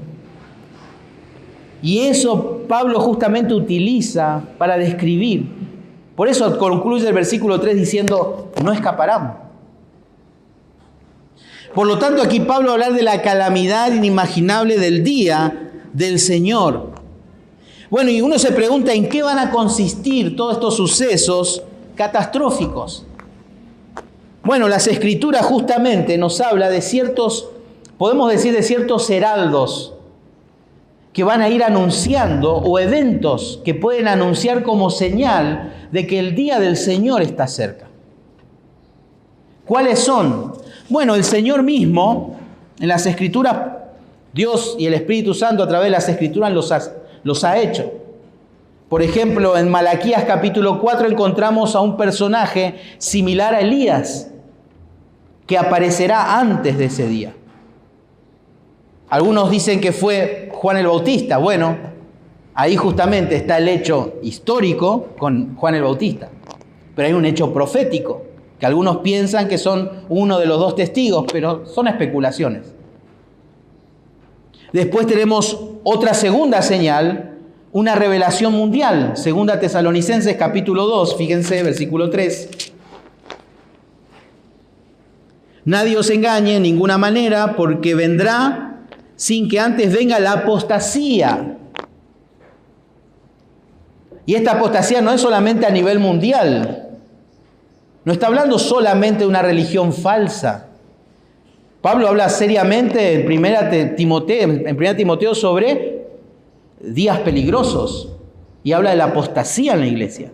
Y eso Pablo justamente utiliza para describir. Por eso concluye el versículo 3 diciendo, no escaparán. Por lo tanto, aquí Pablo va a hablar de la calamidad inimaginable del día del Señor. Bueno, y uno se pregunta en qué van a consistir todos estos sucesos catastróficos. Bueno, las Escrituras justamente nos habla de ciertos, podemos decir de ciertos heraldos que van a ir anunciando, o eventos que pueden anunciar como señal de que el día del Señor está cerca. ¿Cuáles son? Bueno, el Señor mismo, en las Escrituras, Dios y el Espíritu Santo a través de las Escrituras los ha hecho. Por ejemplo, en Malaquías capítulo 4 encontramos a un personaje similar a Elías, que aparecerá antes de ese día. Algunos dicen que fue Juan el Bautista. Bueno, ahí justamente está el hecho histórico con Juan el Bautista. Pero hay un hecho profético, que algunos piensan que son uno de los dos testigos, pero son especulaciones. Después tenemos otra segunda señal, una revelación mundial. Segunda Tesalonicenses capítulo 2, fíjense, versículo 3. Nadie os engañe en ninguna manera, porque vendrá sin que antes venga la apostasía. Y esta apostasía no es solamente a nivel mundial. No está hablando solamente de una religión falsa. Pablo habla seriamente en 1 Timoteo sobre días peligrosos y habla de la apostasía en la iglesia.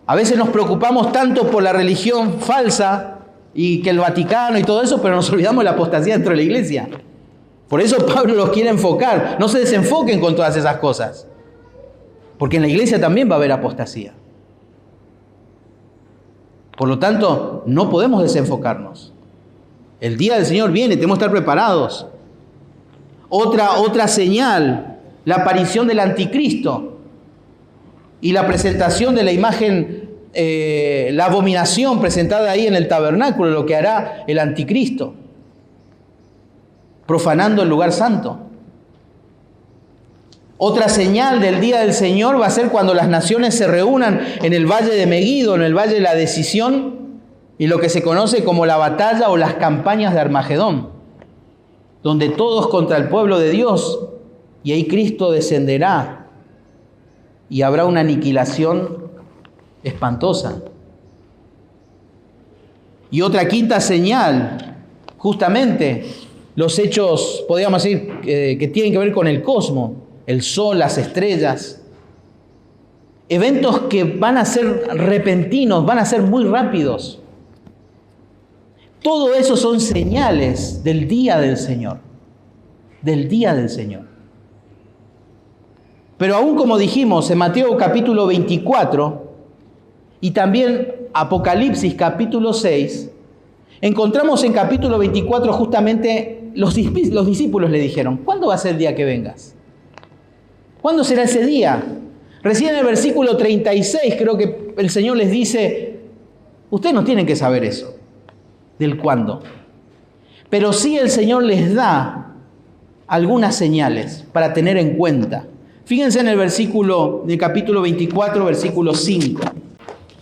A veces nos preocupamos tanto por la religión falsa y que el Vaticano y todo eso, pero nos olvidamos de la apostasía dentro de la iglesia. Por eso Pablo los quiere enfocar. No se desenfoquen con todas esas cosas, porque en la iglesia también va a haber apostasía. Por lo tanto, no podemos desenfocarnos. El día del Señor viene, tenemos que estar preparados. Otra señal, la aparición del anticristo y la presentación de la imagen, la abominación presentada ahí en el tabernáculo, lo que hará el anticristo. profanando el lugar santo. Otra señal del día del Señor va a ser cuando las naciones se reúnan en el valle de Meguido, en el valle de la decisión, y lo que se conoce como la batalla o las campañas de Armagedón, donde todos contra el pueblo de Dios, y ahí Cristo descenderá y habrá una aniquilación espantosa. Y otra quinta señal, justamente los hechos, podríamos decir, que tienen que ver con el cosmos, el sol, las estrellas, eventos que van a ser repentinos, van a ser muy rápidos. Todo eso son señales del día del Señor, del día del Señor. Pero aún como dijimos en Mateo capítulo 24 y también Apocalipsis capítulo 6, encontramos en capítulo 24 justamente los discípulos le dijeron, ¿cuándo va a ser el día que vengas? ¿Cuándo será ese día? Recién en el versículo 36 creo que el Señor les dice, ustedes no tienen que saber eso, del cuándo. Pero sí el Señor les da algunas señales para tener en cuenta. Fíjense en el versículo del capítulo 24, versículo 5.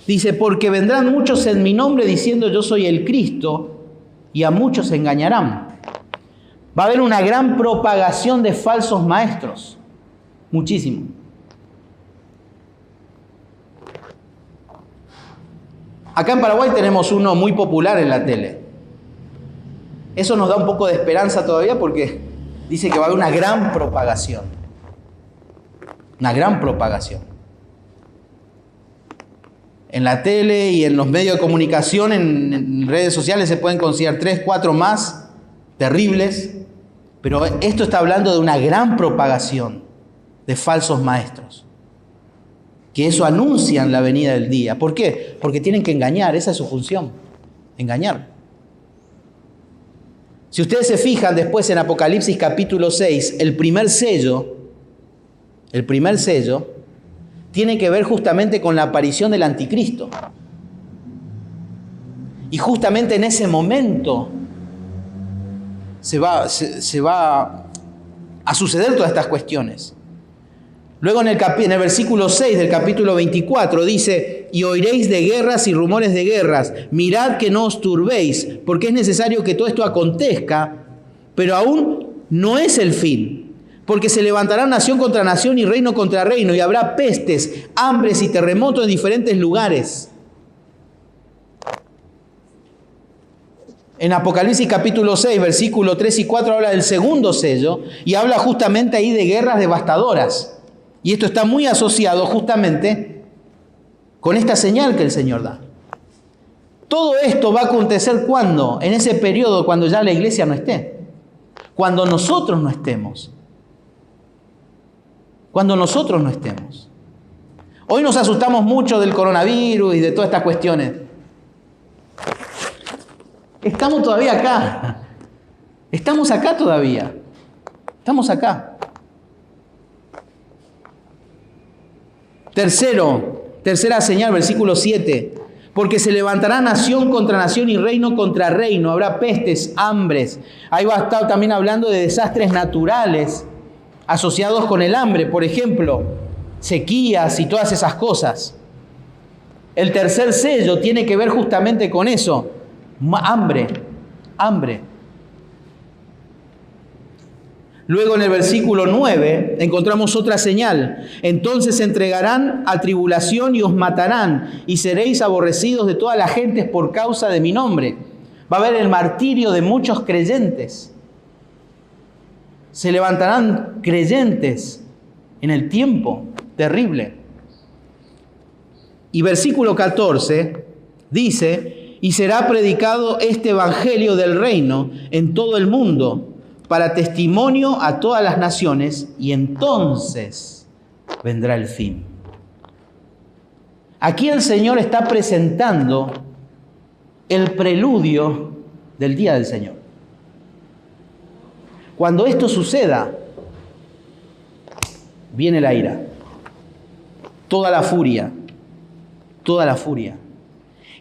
Dice, porque vendrán muchos en mi nombre diciendo yo soy el Cristo, y a muchos se engañarán. Va a haber una gran propagación de falsos maestros. Muchísimo. Acá en Paraguay tenemos uno muy popular en la tele. Eso nos da un poco de esperanza todavía porque dice que va a haber una gran propagación. Una gran propagación. En la tele y en los medios de comunicación, en redes sociales se pueden considerar 3, 4 más terribles, pero esto está hablando de una gran propagación de falsos maestros, que eso anuncian la venida del día. ¿Por qué? Porque tienen que engañar, esa es su función, engañar. Si ustedes se fijan después en Apocalipsis capítulo 6, el primer sello tiene que ver justamente con la aparición del anticristo. Y justamente en ese momento se va a suceder todas estas cuestiones. Luego en el versículo 6 del capítulo 24 dice, y oiréis de guerras y rumores de guerras, mirad que no os turbéis, porque es necesario que todo esto acontezca, pero aún no es el fin, porque se levantará nación contra nación y reino contra reino, y habrá pestes, hambres y terremotos en diferentes lugares. En Apocalipsis capítulo 6, versículo 3 y 4 habla del segundo sello, y habla justamente ahí de guerras devastadoras. Y esto está muy asociado justamente con esta señal que el Señor da. Todo esto va a acontecer ¿cuándo? En ese periodo cuando ya la iglesia no esté. Cuando nosotros no estemos. Cuando nosotros no estemos. Hoy nos asustamos mucho del coronavirus y de todas estas cuestiones. Estamos todavía acá. Estamos acá todavía. Estamos acá. Tercera señal, versículo 7. Porque se levantará nación contra nación y reino contra reino. Habrá pestes, hambres. Ahí va a estar también hablando de desastres naturales asociados con el hambre. Por ejemplo, sequías y todas esas cosas. El tercer sello tiene que ver justamente con eso. Hambre. Luego en el versículo 9 encontramos otra señal. Entonces se entregarán a tribulación y os matarán, y seréis aborrecidos de todas las gentes por causa de mi nombre. Va a haber el martirio de muchos creyentes. Se levantarán creyentes en el tiempo terrible. Y versículo 14 dice, y será predicado este evangelio del reino en todo el mundo, para testimonio a todas las naciones, y entonces vendrá el fin. Aquí el Señor está presentando el preludio del día del Señor. Cuando esto suceda, viene la ira, toda la furia,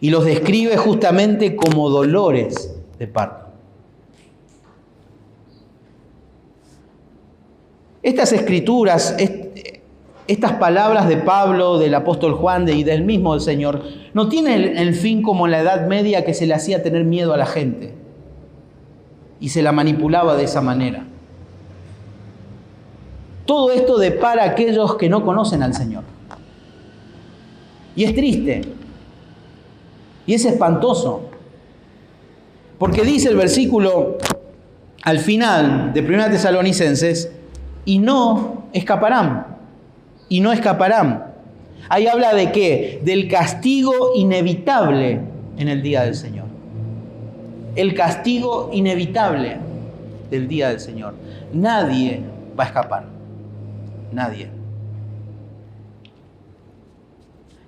y los describe justamente como dolores de parto. Estas escrituras, estas palabras de Pablo, del apóstol Juan y del mismo del Señor, no tienen el fin como en la Edad Media, que se le hacía tener miedo a la gente y se la manipulaba de esa manera. Todo esto depara a aquellos que no conocen al Señor. Y es triste. Y es espantoso. Porque dice el versículo al final de 1 Tesalonicenses, y no escaparán. Y no escaparán. Ahí habla de ¿qué? Del castigo inevitable en el día del Señor. El castigo inevitable del día del Señor. Nadie va a escapar. Nadie.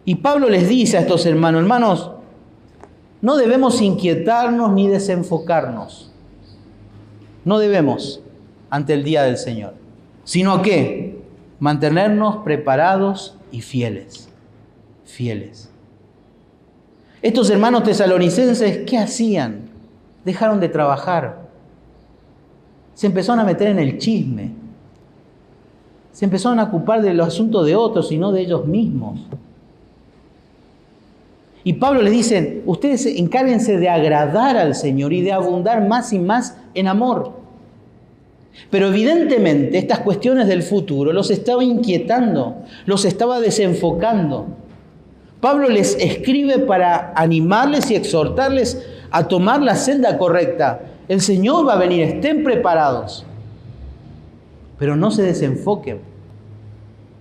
Y Pablo les dice a estos hermanos, no debemos inquietarnos ni desenfocarnos. No debemos ante el día del Señor. Sino que mantenernos preparados y fieles. Fieles. Estos hermanos tesalonicenses, ¿qué hacían? Dejaron de trabajar. Se empezaron a meter en el chisme. Se empezaron a ocupar de los asuntos de otros y no de ellos mismos. Y Pablo les dice, ustedes encárguense de agradar al Señor y de abundar más y más en amor. Pero evidentemente estas cuestiones del futuro los estaba inquietando, los estaba desenfocando. Pablo les escribe para animarles y exhortarles a tomar la senda correcta. El Señor va a venir, estén preparados. Pero no se desenfoquen.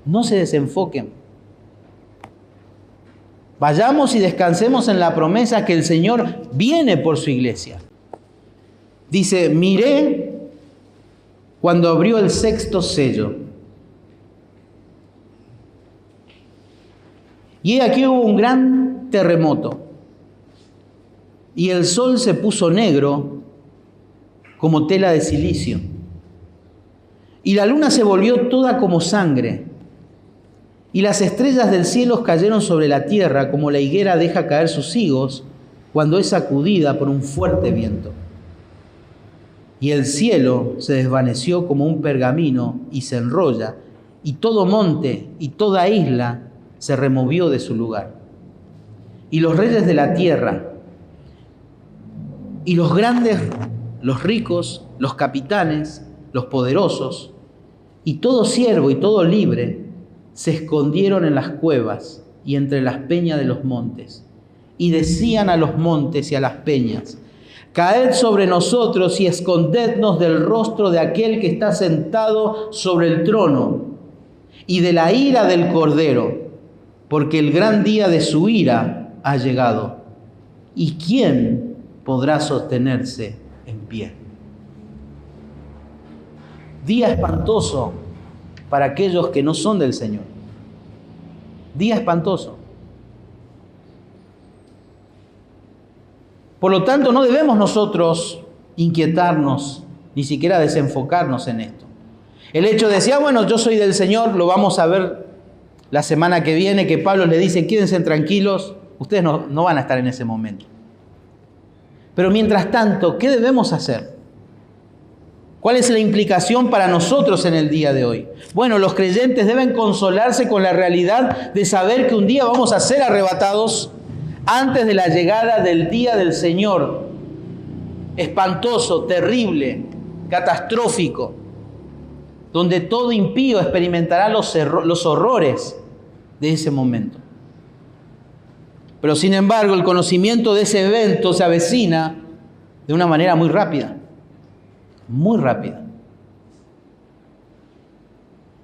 No se desenfoquen. Vayamos y descansemos en la promesa que el Señor viene por su iglesia. Dice, miré cuando abrió el 6º sello. Y aquí hubo un gran terremoto. Y el sol se puso negro como tela de silicio. Y la luna se volvió toda como sangre. Y las estrellas del cielo cayeron sobre la tierra como la higuera deja caer sus higos cuando es sacudida por un fuerte viento. Y el cielo se desvaneció como un pergamino y se enrolla, y todo monte y toda isla se removió de su lugar. Y los reyes de la tierra, y los grandes, los ricos, los capitanes, los poderosos, y todo siervo y todo libre, se escondieron en las cuevas y entre las peñas de los montes, y decían a los montes y a las peñas, caed sobre nosotros y escondednos del rostro de aquel que está sentado sobre el trono y de la ira del Cordero, porque el gran día de su ira ha llegado. ¿Y quién podrá sostenerse en pie? Día espantoso para aquellos que no son del Señor. Día espantoso. Por lo tanto, no debemos nosotros inquietarnos, ni siquiera desenfocarnos en esto. El hecho de decir, bueno, yo soy del Señor, lo vamos a ver la semana que viene, que Pablo le dice, quédense tranquilos, ustedes no van a estar en ese momento. Pero mientras tanto, ¿qué debemos hacer? ¿Cuál es la implicación para nosotros en el día de hoy? Bueno, los creyentes deben consolarse con la realidad de saber que un día vamos a ser arrebatados antes de la llegada del día del Señor. Espantoso, terrible, catastrófico, donde todo impío experimentará los horrores de ese momento. Pero sin embargo, el conocimiento de ese evento se avecina de una manera muy rápida. Muy rápida.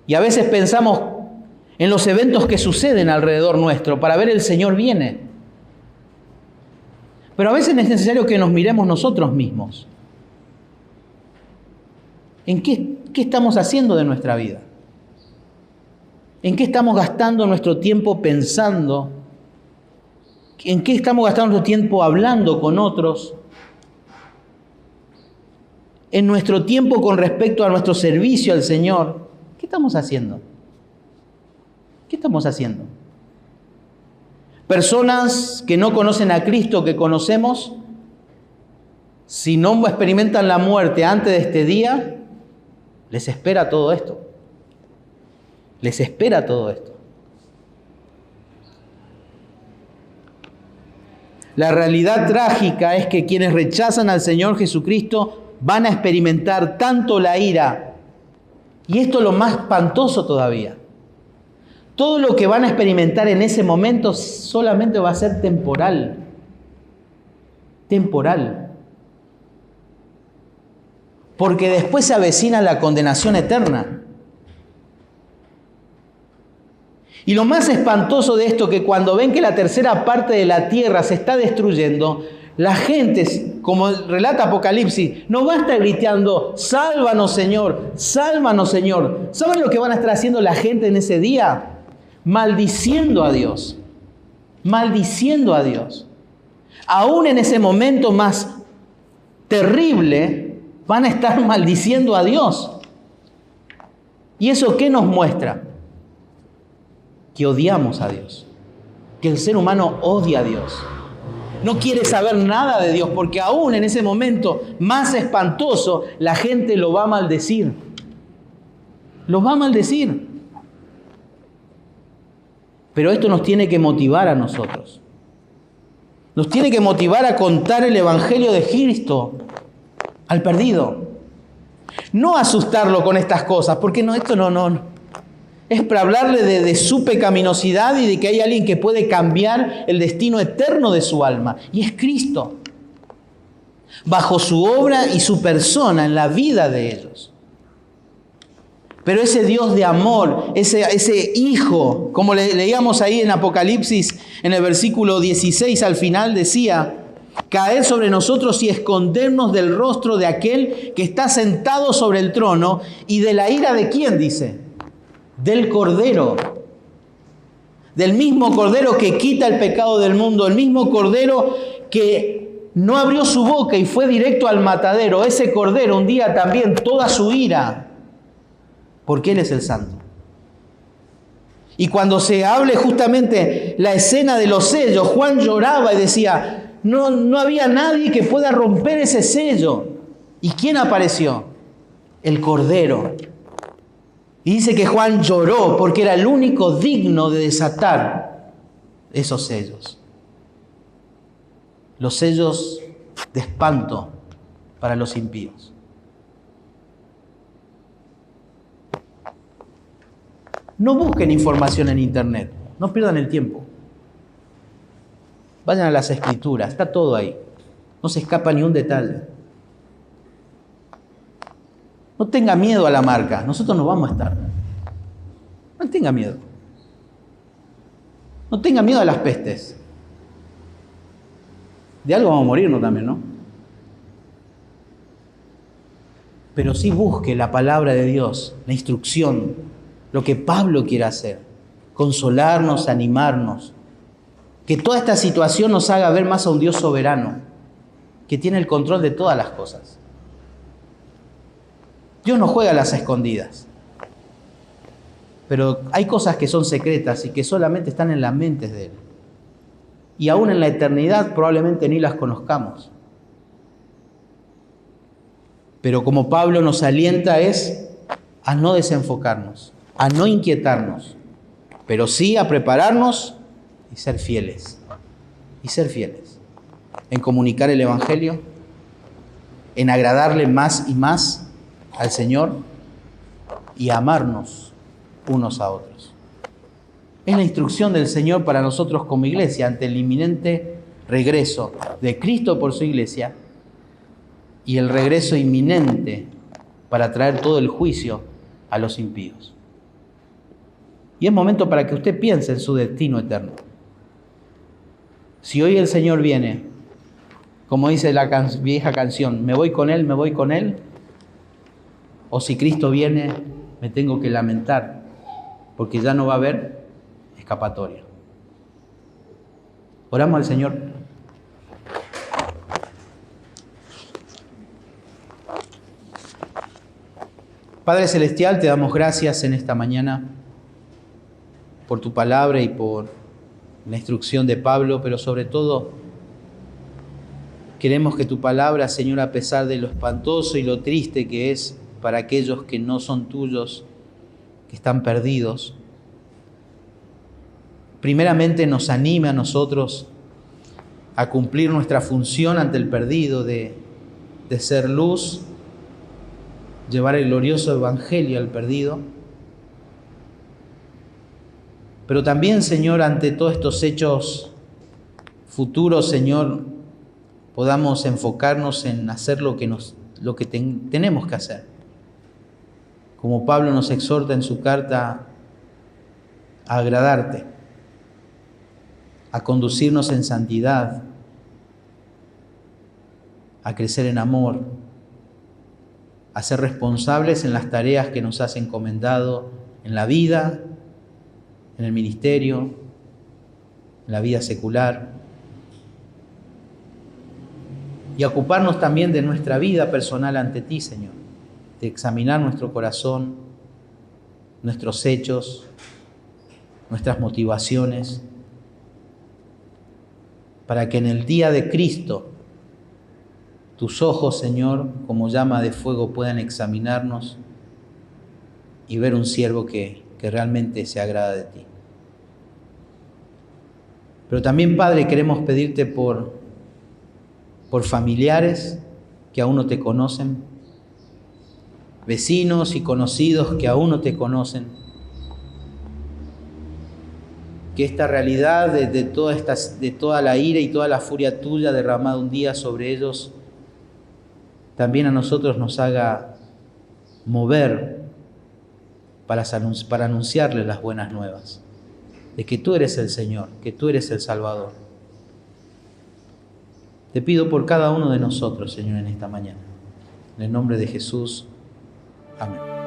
Y a veces pensamos en los eventos que suceden alrededor nuestro para ver el Señor viene. Pero a veces es necesario que nos miremos nosotros mismos. ¿En qué estamos haciendo de nuestra vida? ¿En qué estamos gastando nuestro tiempo pensando? ¿En qué estamos gastando nuestro tiempo hablando con otros? En nuestro tiempo con respecto a nuestro servicio al Señor, ¿qué estamos haciendo? ¿Qué estamos haciendo? Personas que no conocen a Cristo, que conocemos, si no experimentan la muerte antes de este día, les espera todo esto. Les espera todo esto. La realidad trágica es que quienes rechazan al Señor Jesucristo van a experimentar tanto la ira, y esto es lo más espantoso todavía. Todo lo que van a experimentar en ese momento solamente va a ser temporal. Temporal. Porque después se avecina la condenación eterna. Y lo más espantoso de esto es que cuando ven que la tercera parte de la tierra se está destruyendo, la gente, como relata Apocalipsis, no va a estar gritando, sálvanos Señor, sálvanos Señor. ¿Saben lo que van a estar haciendo la gente en ese día? Maldiciendo a Dios. Maldiciendo a Dios. Aún en ese momento más terrible, van a estar maldiciendo a Dios. ¿Y eso qué nos muestra? Que odiamos a Dios, que el ser humano odia a Dios, no quiere saber nada de Dios, porque aún en ese momento más espantoso, la gente lo va a maldecir. Lo va a maldecir. Pero esto nos tiene que motivar a nosotros. Nos tiene que motivar a contar el Evangelio de Cristo al perdido. No asustarlo con estas cosas, porque esto no. Es para hablarle de su pecaminosidad y de que hay alguien que puede cambiar el destino eterno de su alma. Y es Cristo. Bajo su obra y su persona en la vida de ellos. Pero ese Dios de amor, ese Hijo, como leíamos ahí en Apocalipsis, en el versículo 16 al final decía, caer sobre nosotros y escondernos del rostro de aquel que está sentado sobre el trono y de la ira de ¿quién dice? Del Cordero, del mismo Cordero que quita el pecado del mundo, el mismo Cordero que no abrió su boca y fue directo al matadero. Ese Cordero un día también toda su ira, porque Él es el Santo. Y cuando se hable justamente la escena de los sellos, Juan lloraba y decía, no había nadie que pueda romper ese sello. ¿Y quién apareció? El Cordero. Y dice que Juan lloró porque era el único digno de desatar esos sellos. Los sellos de espanto para los impíos. No busquen información en internet, no pierdan el tiempo. Vayan a las Escrituras, está todo ahí. No se escapa ni un detalle. No tenga miedo a la marca, nosotros no vamos a estar. No tenga miedo. No tenga miedo a las pestes. De algo vamos a morirnos también, ¿no? Pero sí busque la palabra de Dios, la instrucción, lo que Pablo quiere hacer. Consolarnos, animarnos. Que toda esta situación nos haga ver más a un Dios soberano, que tiene el control de todas las cosas. Dios no juega a las escondidas. Pero hay cosas que son secretas y que solamente están en las mentes de Él. Y aún en la eternidad probablemente ni las conozcamos. Pero como Pablo nos alienta es a no desenfocarnos, a no inquietarnos, pero sí a prepararnos y ser fieles. Y ser fieles. En comunicar el Evangelio, en agradarle más y más al Señor y amarnos unos a otros. Es la instrucción del Señor para nosotros como iglesia ante el inminente regreso de Cristo por su iglesia y el regreso inminente para traer todo el juicio a los impíos. Y es momento para que usted piense en su destino eterno. Si hoy el Señor viene, como dice la vieja canción, me voy con Él, o si Cristo viene, me tengo que lamentar, porque ya no va a haber escapatoria. Oramos al Señor. Padre Celestial, te damos gracias en esta mañana por tu palabra y por la instrucción de Pablo, pero sobre todo queremos que tu palabra, Señor, a pesar de lo espantoso y lo triste que es para aquellos que no son tuyos, que están perdidos. Primeramente nos anime a nosotros a cumplir nuestra función ante el perdido de ser luz, llevar el glorioso evangelio al perdido. Pero también, Señor, ante todos estos hechos futuros, Señor, podamos enfocarnos en hacer lo que tenemos que hacer. Como Pablo nos exhorta en su carta a agradarte, a conducirnos en santidad, a crecer en amor, a ser responsables en las tareas que nos has encomendado en la vida, en el ministerio, en la vida secular, y a ocuparnos también de nuestra vida personal ante ti, Señor, de examinar nuestro corazón, nuestros hechos, nuestras motivaciones, para que en el día de Cristo tus ojos, Señor, como llama de fuego, puedan examinarnos y ver un siervo que realmente se agrada de ti. Pero también, Padre, queremos pedirte por familiares que aún no te conocen, vecinos y conocidos que aún no te conocen, que esta realidad de toda la ira y toda la furia tuya derramada un día sobre ellos, también a nosotros nos haga mover para anunciarles las buenas nuevas, de que tú eres el Señor, que tú eres el Salvador. Te pido por cada uno de nosotros, Señor, en esta mañana. En el nombre de Jesús. Amén.